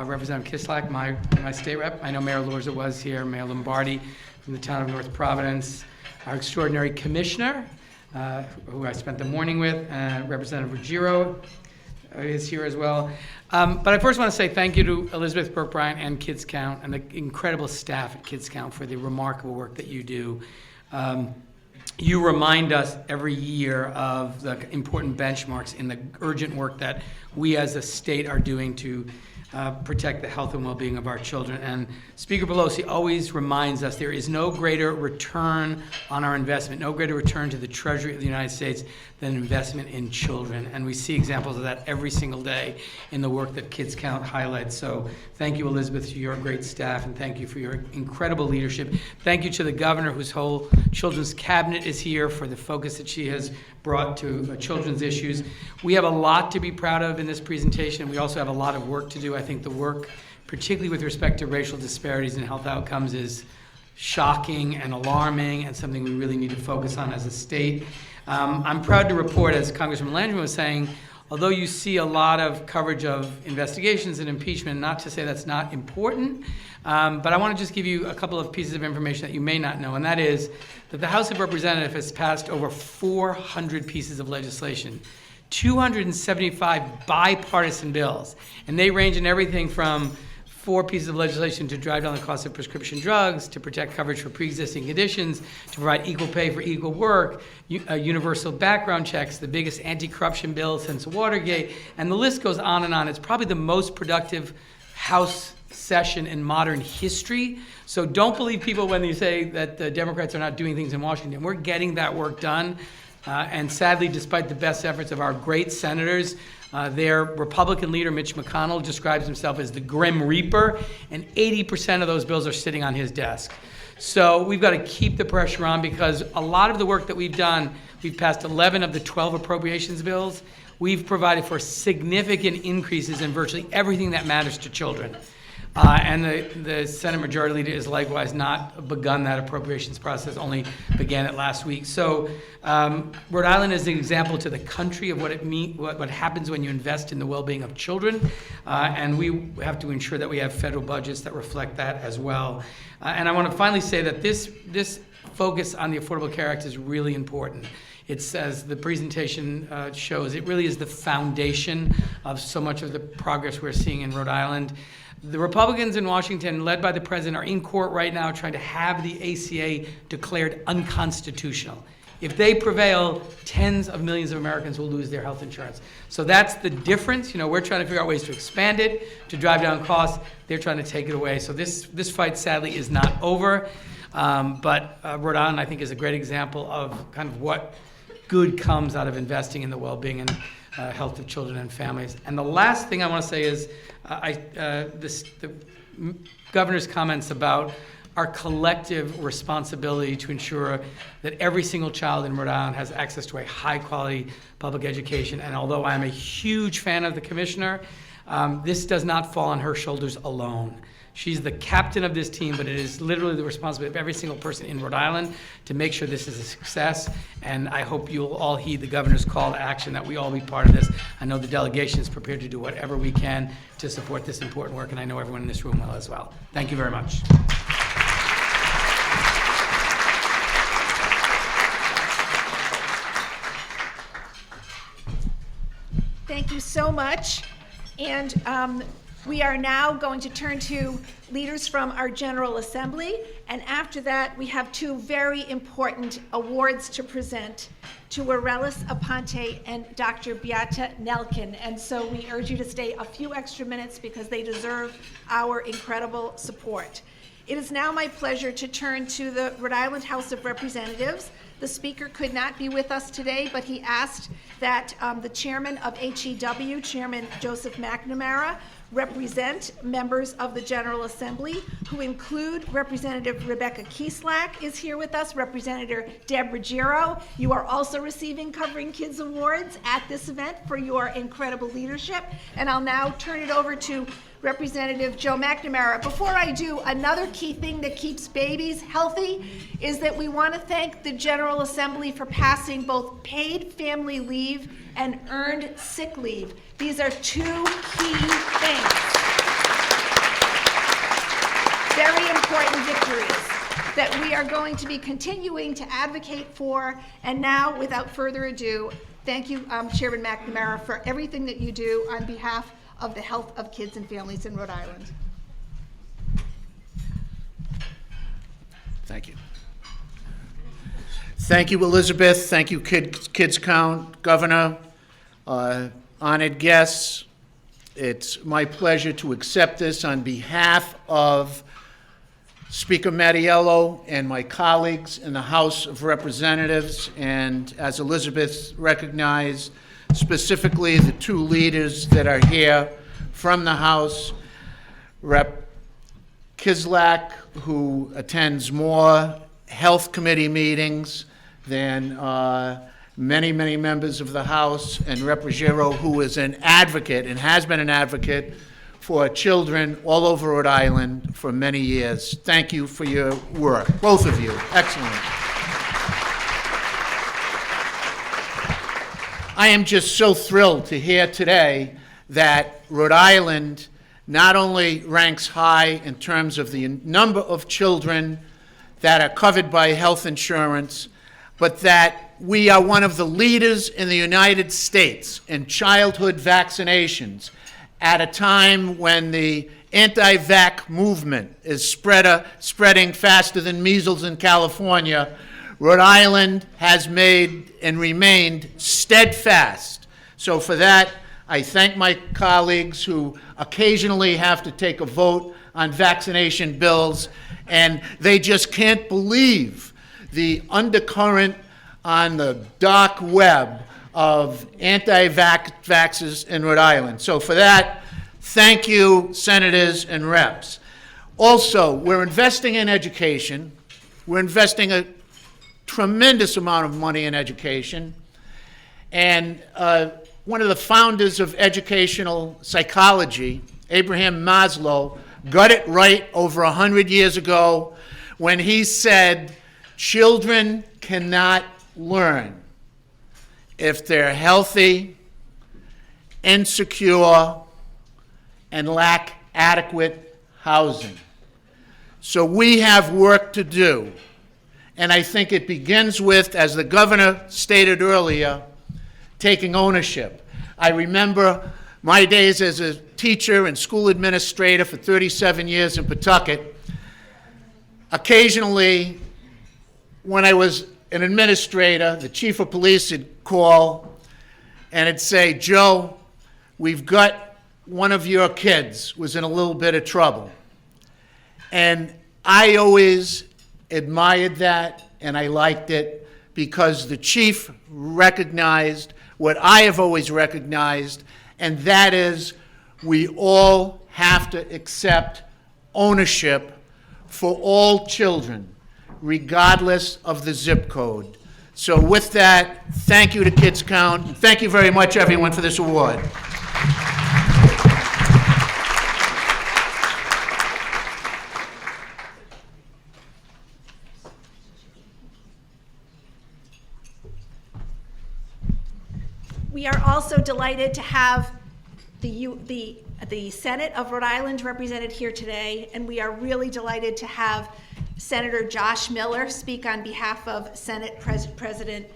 Representative Kislak, my state rep. I know Mayor Lorza was here, Mayor Lombardi from the town of North Providence, our extraordinary commissioner, who I spent the morning with, Representative Ruggiero is here as well. But I first want to say thank you to Elizabeth Burke Bryant and KidsCount and the incredible staff at KidsCount for the remarkable work that you do. You remind us every year of the important benchmarks in the urgent work that we as a state are doing to protect the health and well-being of our children. And Speaker Pelosi always reminds us there is no greater return on our investment, no greater return to the Treasury of the United States than investment in children. And we see examples of that every single day in the work that KidsCount highlights. So thank you, Elizabeth, to your great staff, and thank you for your incredible leadership. Thank you to the governor, whose whole children's cabinet is here, for the focus that she has brought to children's issues. We have a lot to be proud of in this presentation. We also have a lot of work to do. I think the work, particularly with respect to racial disparities in health outcomes, is shocking and alarming and something we really need to focus on as a state. I'm proud to report, as Congressman Landry was saying, although you see a lot of coverage of investigations and impeachment, not to say that's not important, but I want to just give you a couple of pieces of information that you may not know, and that is that the House of Representatives has passed over 400 pieces of legislation, 275 bipartisan bills, and they range in everything from 4 pieces of legislation to drive down the cost of prescription drugs, to protect coverage for pre-existing conditions, to provide equal pay for equal work, universal background checks, the biggest anti-corruption bill since Watergate, and the list goes on and on. It's probably the most productive House session in modern history. So don't believe people when they say that the Democrats are not doing things in Washington. We're getting that work done. And sadly, despite the best efforts of our great senators, their Republican leader, Mitch McConnell, describes himself as the Grim Reaper, and 80% of those bills are sitting on his desk. So we've got to keep the pressure on, because a lot of the work that we've done, we've passed 11 of the 12 appropriations bills. We've provided for significant increases in virtually everything that matters to children. And the Senate Majority Leader has likewise not begun that appropriations process, only began it last week. So Rhode Island is an example to the country of what happens when you invest in the well-being of children. And we have to ensure that we have federal budgets that reflect that as well. And I want to finally say that this focus on the Affordable Care Act is really important. It's, as the presentation shows, it really is the foundation of so much of the progress we're seeing in Rhode Island. The Republicans in Washington, led by the president, are in court right now trying to have the ACA declared unconstitutional. If they prevail, tens of millions of Americans will lose their health insurance. So that's the difference. You know, we're trying to figure out ways to expand it, to drive down costs. They're trying to take it away. So this fight, sadly, is not over. But Rhode Island, I think, is a great example of kind of what good comes out of investing in the well-being and health of children and families. And the last thing I want to say is the governor's comments about our collective responsibility to ensure that every single child in Rhode Island has access to a high-quality public education. And although I'm a huge fan of the commissioner, this does not fall on her shoulders alone. She's the captain of this team, but it is literally the responsibility of every single person in Rhode Island to make sure this is a success. And I hope you'll all heed the governor's call to action, that we all be part of this. I know the delegation is prepared to do whatever we can to support this important work, and I know everyone in this room will as well. Thank you very much. Thank you so much. And we are now going to turn to leaders from our General Assembly. And after that, we have two very important awards to present to Aurelis Aponte and Dr. Beata Nelkin. And so we urge you to stay a few extra minutes because they deserve our incredible support. It is now my pleasure to turn to the Rhode Island House of Representatives. The speaker could not be with us today, but he asked that the chairman of HEW, Chairman Joseph McNamara, represent members of the General Assembly, who include Representative Rebecca Kieslak is here with us, Representative Deborah Giro. You are also receiving Covering Kids Awards at this event for your incredible leadership. And I'll now turn it over to Representative Joe McNamara. Before I do, another key thing that keeps babies healthy is that we want to thank the General Assembly for passing both paid family leave and earned sick leave. These are two key things. Very important victories that we are going to be continuing to advocate for. And now, without further ado, thank you, Chairman McNamara, for everything that you do on behalf of the health of kids and families in Rhode Island. Thank you. Thank you, Elizabeth. Thank you, Kids Count, Governor, honored guests. It's my pleasure to accept this on behalf of Speaker Mattiello and my colleagues in the House of Representatives, and as Elizabeth recognized, specifically the two leaders that are here from the House, Rep. Kieslak, who attends more health committee meetings than many, many members of the House, and Rep. Ruggiero, who is an advocate and has been an advocate for children all over Rhode Island for many years. Thank you for your work, both of you. Excellent. I am just so thrilled to hear today that Rhode Island not only ranks high in terms of the number of children that are covered by health insurance, but that we are one of the leaders in the United States in childhood vaccinations at a time when the anti-vax movement is spreading faster than measles in California. Rhode Island has made and remained steadfast. So for that, I thank my colleagues who occasionally have to take a vote on vaccination bills, and they just can't believe the undercurrent on the dark web of anti-vaxxers in Rhode Island. So for that, thank you, senators and reps. Also, we're investing in education. We're investing a tremendous amount of money in education. And one of the founders of educational psychology, Abraham Maslow, got it right over 100 years ago when he said, children cannot learn if they're healthy, insecure, and lack adequate housing. So we have work to do. And I think it begins with, as the governor stated earlier, taking ownership. I remember my days as a teacher and school administrator for 37 years in Pawtucket. Occasionally, when I was an administrator, the chief of police would call and it'd say, Joe, we've got one of your kids was in a little bit of trouble. And I always admired that, and I liked it because the chief recognized what I have always recognized, and that is we all have to accept ownership for all children, regardless of the zip code. So with that, thank you to KidsCount, and thank you very much, everyone, for this award. We are also delighted to have the Senate of Rhode Island represented here today, and we are really delighted to have Senator Josh Miller speak on behalf of Senate President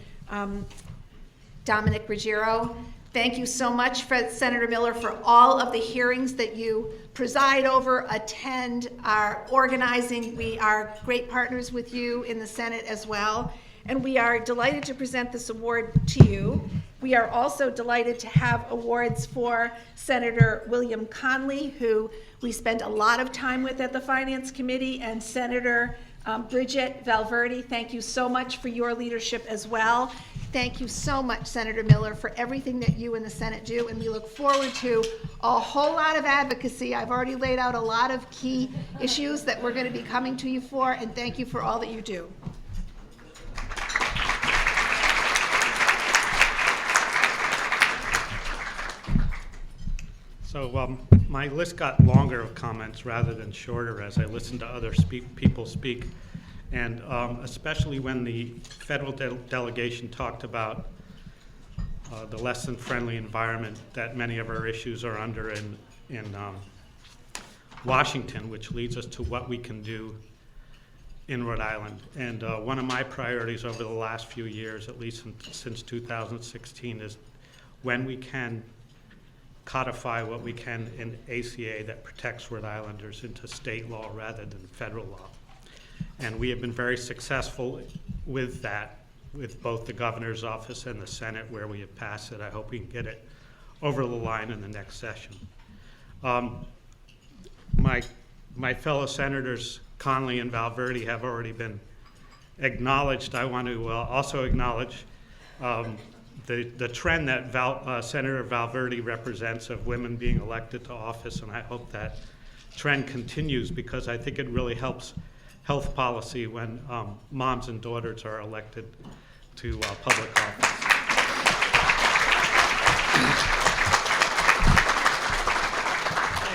Dominic Ruggiero. Thank you so much, Senator Miller, for all of the hearings that you preside over, attend, are organizing. We are great partners with you in the Senate as well, and we are delighted to present this award to you. We are also delighted to have awards for Senator William Conley, who we spent a lot of time with at the Finance Committee, and Senator Bridget Valverde. Thank you so much for your leadership as well. Thank you so much, Senator Miller, for everything that you and the Senate do, and we look forward to a whole lot of advocacy. I've already laid out a lot of key issues that we're going to be coming to you for, and thank you for all that you do. So my list got longer of comments rather than shorter as I listened to other people speak, and especially when the federal delegation talked about the less than friendly environment that many of our issues are under in Washington, which leads us to what we can do in Rhode Island. And one of my priorities over the last few years, at least since 2016, is when we can codify what we can in ACA that protects Rhode Islanders into state law rather than federal law. And we have been very successful with that, with both the governor's office and the Senate, where we have passed it. I hope we can get it over the line in the next session. My fellow senators Conley and Valverde have already been acknowledged. I want to also acknowledge the trend that Senator Valverde represents of women being elected to office, and I hope that trend continues, because I think it really helps health policy when moms and daughters are elected to public office.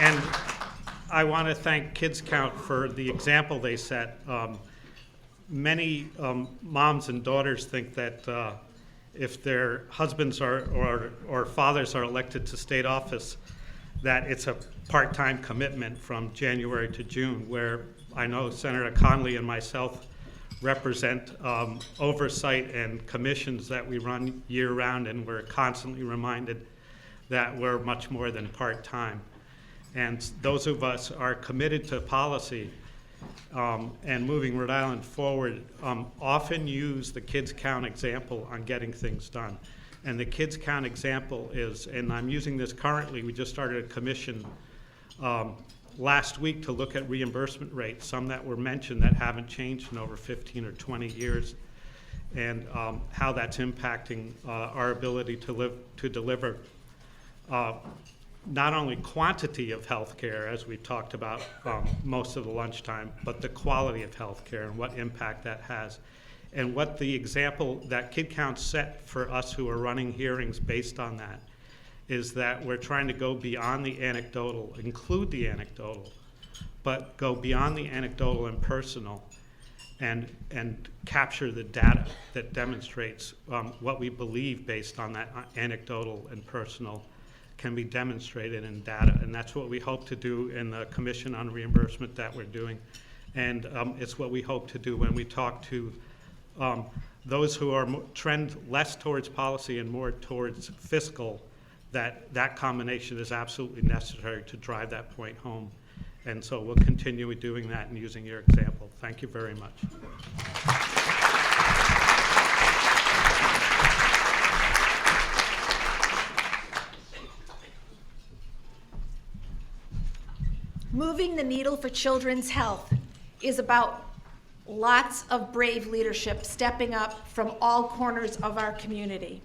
And I want to thank KIDSCOUNT for the example they set. Many moms and daughters think that if their husbands or fathers are elected to state office, that it's a part-time commitment from January to June, where I know Senator Conley and myself represent oversight and commissions that we run year-round, and we're constantly reminded that we're much more than part-time. And those of us are committed to policy and moving Rhode Island forward, often use the KIDSCOUNT example on getting things done. And the KIDSCOUNT example is, and I'm using this currently, we just started a commission last week to look at reimbursement rates, some that were mentioned that haven't changed in over 15 or 20 years, and how that's impacting our ability to deliver not only quantity of health care, as we talked about most of the lunchtime, but the quality of health care and what impact that has. And what the example that KIDSCOUNT set for us who are running hearings based on that is that we're trying to go beyond the anecdotal, include the anecdotal, but go beyond the anecdotal and personal, and capture the data that demonstrates what we believe based on that anecdotal and personal can be demonstrated in data. And that's what we hope to do in the Commission on Reimbursement that we're doing. And it's what we hope to do when we talk to those who are trend less towards policy and more towards fiscal, that combination is absolutely necessary to drive that point home. And so we'll continue doing that and using your example. Thank you very much. Moving the needle for children's health is about lots of brave leadership stepping up from all corners of our community.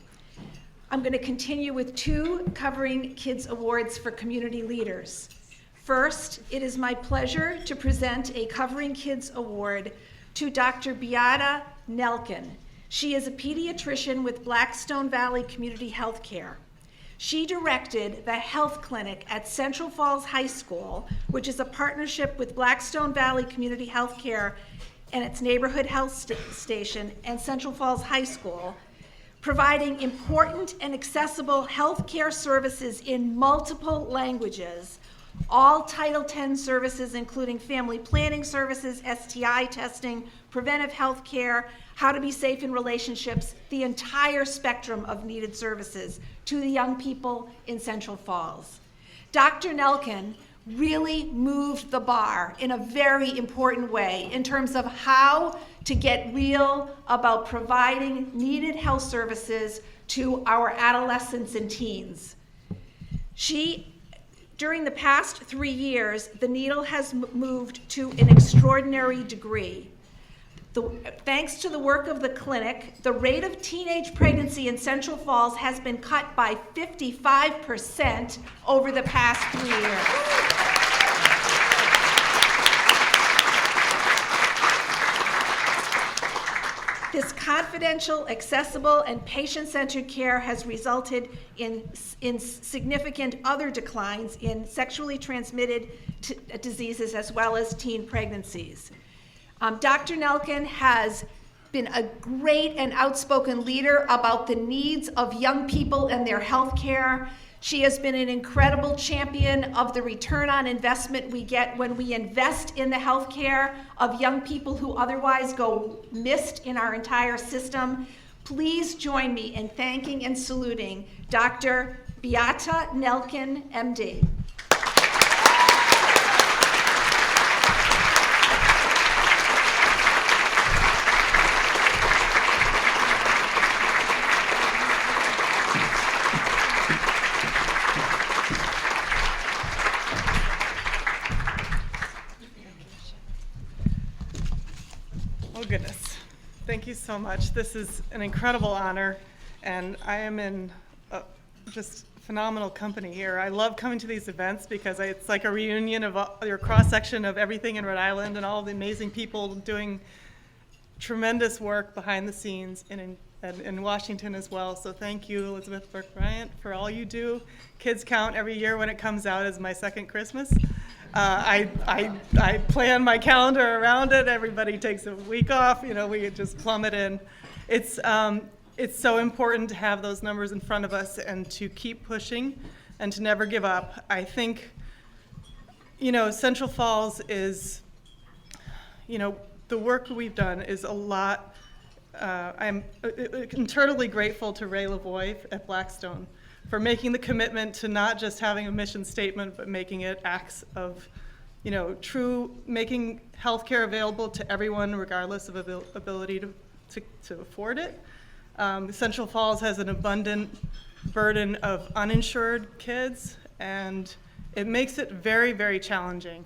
I'm going to continue with 2 Covering Kids Awards for community leaders. First, it is my pleasure to present a Covering Kids Award to Dr. Beata Nelkin. She is a pediatrician with Blackstone Valley Community Healthcare. She directed the health clinic at Central Falls High School, which is a partnership with Blackstone Valley Community Healthcare and its neighborhood health station and Central Falls High School, providing important and accessible health care services in multiple languages, all Title X services, including family planning services, STI testing, preventive health care, how to be safe in relationships, the entire spectrum of needed services to the young people in Central Falls. Dr. Nelken really moved the bar in a very important way in terms of how to get real about providing needed health services to our adolescents and teens. During the past 3 years, the needle has moved to an extraordinary degree. Thanks to the work of the clinic, the rate of teenage pregnancy in Central Falls has been cut by 55% over the past 3 years. This confidential, accessible, and patient-centered care has resulted in significant other declines in sexually transmitted diseases as well as teen pregnancies. Dr. Nelken has been a great and outspoken leader about the needs of young people and their health care. She has been an incredible champion of the return on investment we get when we invest in the health care of young people who otherwise go missed in our entire system. Please join me in thanking and saluting Dr. Beata Nelken, MD. Oh goodness, thank you so much. This is an incredible honor, and I am in just phenomenal company here. I love coming to these events because it's like a reunion of your cross-section of everything in Rhode Island and all the amazing people doing tremendous work behind the scenes in Washington as well. So thank you, Elizabeth Burke-Bryant, for all you do. Kids Count every year when it comes out is my second Christmas. I plan my calendar around it. Everybody takes a week off. You know, we just plummet in. It's so important to have those numbers in front of us and to keep pushing and to never give up. I think, you know, Central Falls is, you know, the work we've done is a lot. I'm eternally grateful to Ray Lavoie at Blackstone for making the commitment to not just having a mission statement, but making it acts of, you know, making healthcare available to everyone regardless of ability to afford it. Central Falls has an abundant burden of uninsured kids, and it makes it very, very challenging.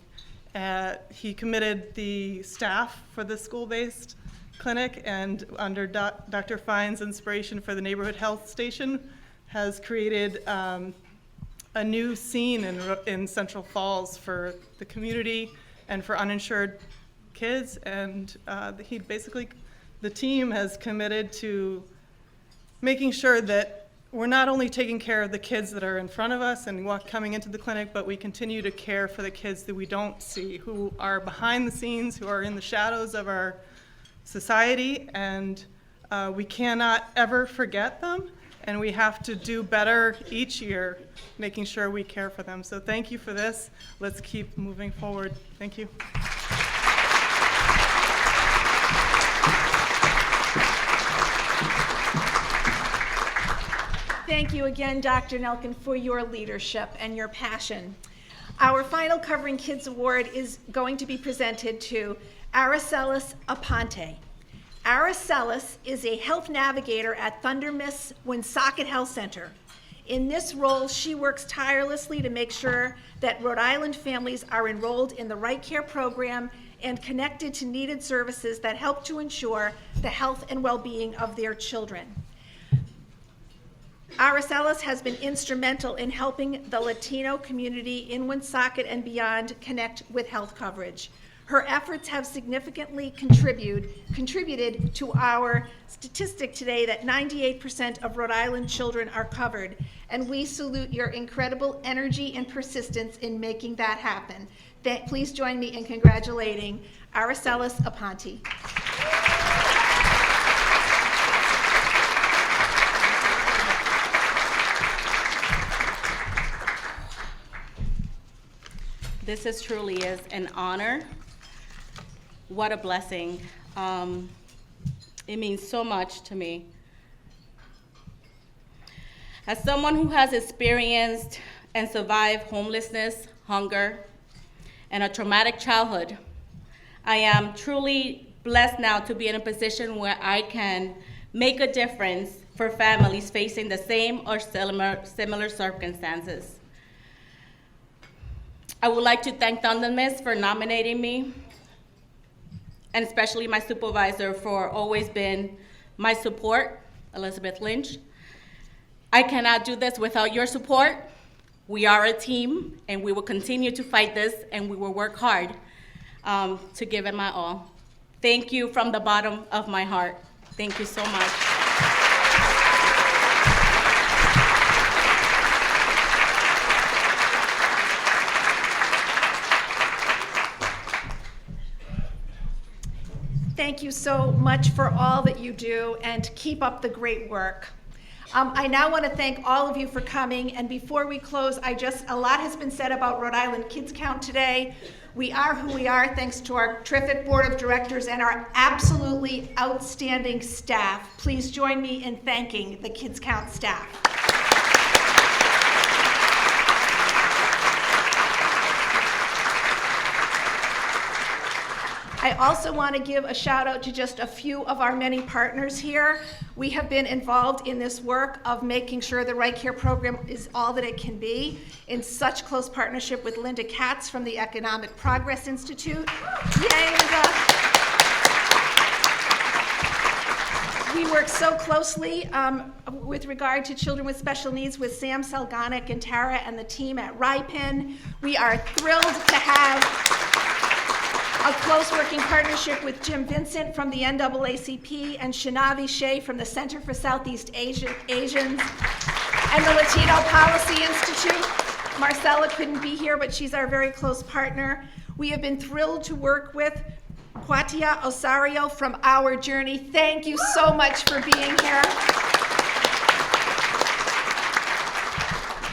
He committed the staff for the school-based clinic, and under Dr. Fine's inspiration for the neighborhood health station, has created a new scene in Central Falls for the community and for uninsured kids. And the team has committed to making sure that we're not only taking care of the kids that are in front of us and coming into the clinic, but we continue to care for the kids that we don't see, who are behind the scenes, who are in the shadows of our society, and we cannot ever forget them. And we have to do better each year, making sure we care for them. So thank you for this. Let's keep moving forward. Thank you. Thank you again, Dr. Nelken, for your leadership and your passion. Our final Covering Kids Award is going to be presented to Aracelis Aponte. Aracelis is a health navigator at Thunder Miss Woonsocket Health Center. In this role, she works tirelessly to make sure that Rhode Island families are enrolled in the right care program and connected to needed services that help to ensure the health and well-being of their children. Aracelis has been instrumental in helping the Latino community in Woonsocket and beyond connect with health coverage. Her efforts have significantly contributed to our statistic today that 98% of Rhode Island children are covered, and we salute your incredible energy and persistence in making that happen. Please join me in congratulating Aracelis Aponte. This is truly is an honor. What a blessing. It means so much to me. As someone who has experienced and survived homelessness, hunger, and a traumatic childhood, I am truly blessed now to be in a position where I can make a difference for families facing the same or similar circumstances. I would like to thank Dundas for nominating me, and especially my supervisor for always being my support, Elizabeth Lynch. I cannot do this without your support. We are a team, and we will continue to fight this, and we will work hard to give it my all. Thank you from the bottom of my heart. Thank you so much. Thank you so much for all that you do, and keep up the great work. I now want to thank all of you for coming, and before we close, a lot has been said about Rhode Island Kids Count today. We are who we are thanks to our terrific board of directors and our absolutely outstanding staff. Please join me in thanking the Kids Count staff. I also want to give a shout out to just a few of our many partners here. We have been involved in this work of making sure the Right Care program is all that it can be, in such close partnership with Linda Katz from the Economic Progress Institute. Yay, Linda! We work so closely with regard to children with special needs with Sam Selgonic and Tara and the team at RIPIN. We are thrilled to have a close working partnership with Jim Vincent from the NAACP and Shanavi Shea from the Center for Southeast Asians and the Latino Policy Institute. Marcella couldn't be here, but she's our very close partner. We have been thrilled to work with Quatia Osario from Our Journey. Thank you so much for being here.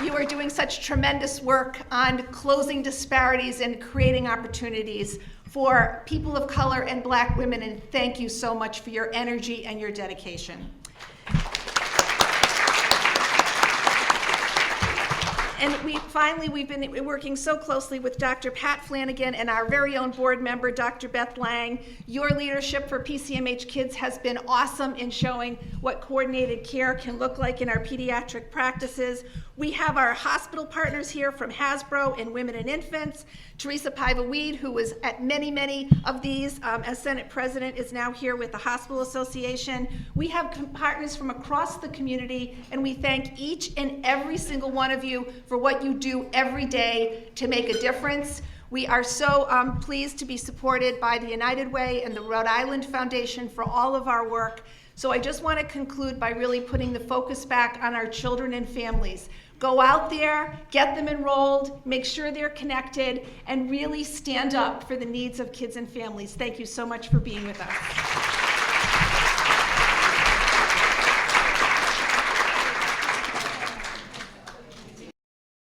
You are doing such tremendous work on closing disparities and creating opportunities for people of color and Black women, and thank you so much for your energy and your dedication. And we've been working so closely with Dr. Pat Flanagan and our very own board member, Dr. Beth Lang. Your leadership for PCMH Kids has been awesome in showing what coordinated care can look like in our pediatric practices. We have our hospital partners here from Hasbro and Women and Infants. Teresa Paiva-Weed, who was at many of these as Senate President, is now here with the Hospital Association. We have partners from across the community, and we thank each and every single one of you for what you do every day to make a difference. We are so pleased to be supported by the United Way and the Rhode Island Foundation for all of our work. So I just want to conclude by really putting the focus back on our children and families. Go out there, get them enrolled, make sure they're connected, and really stand up for the needs of kids and families. Thank you so much for being with us.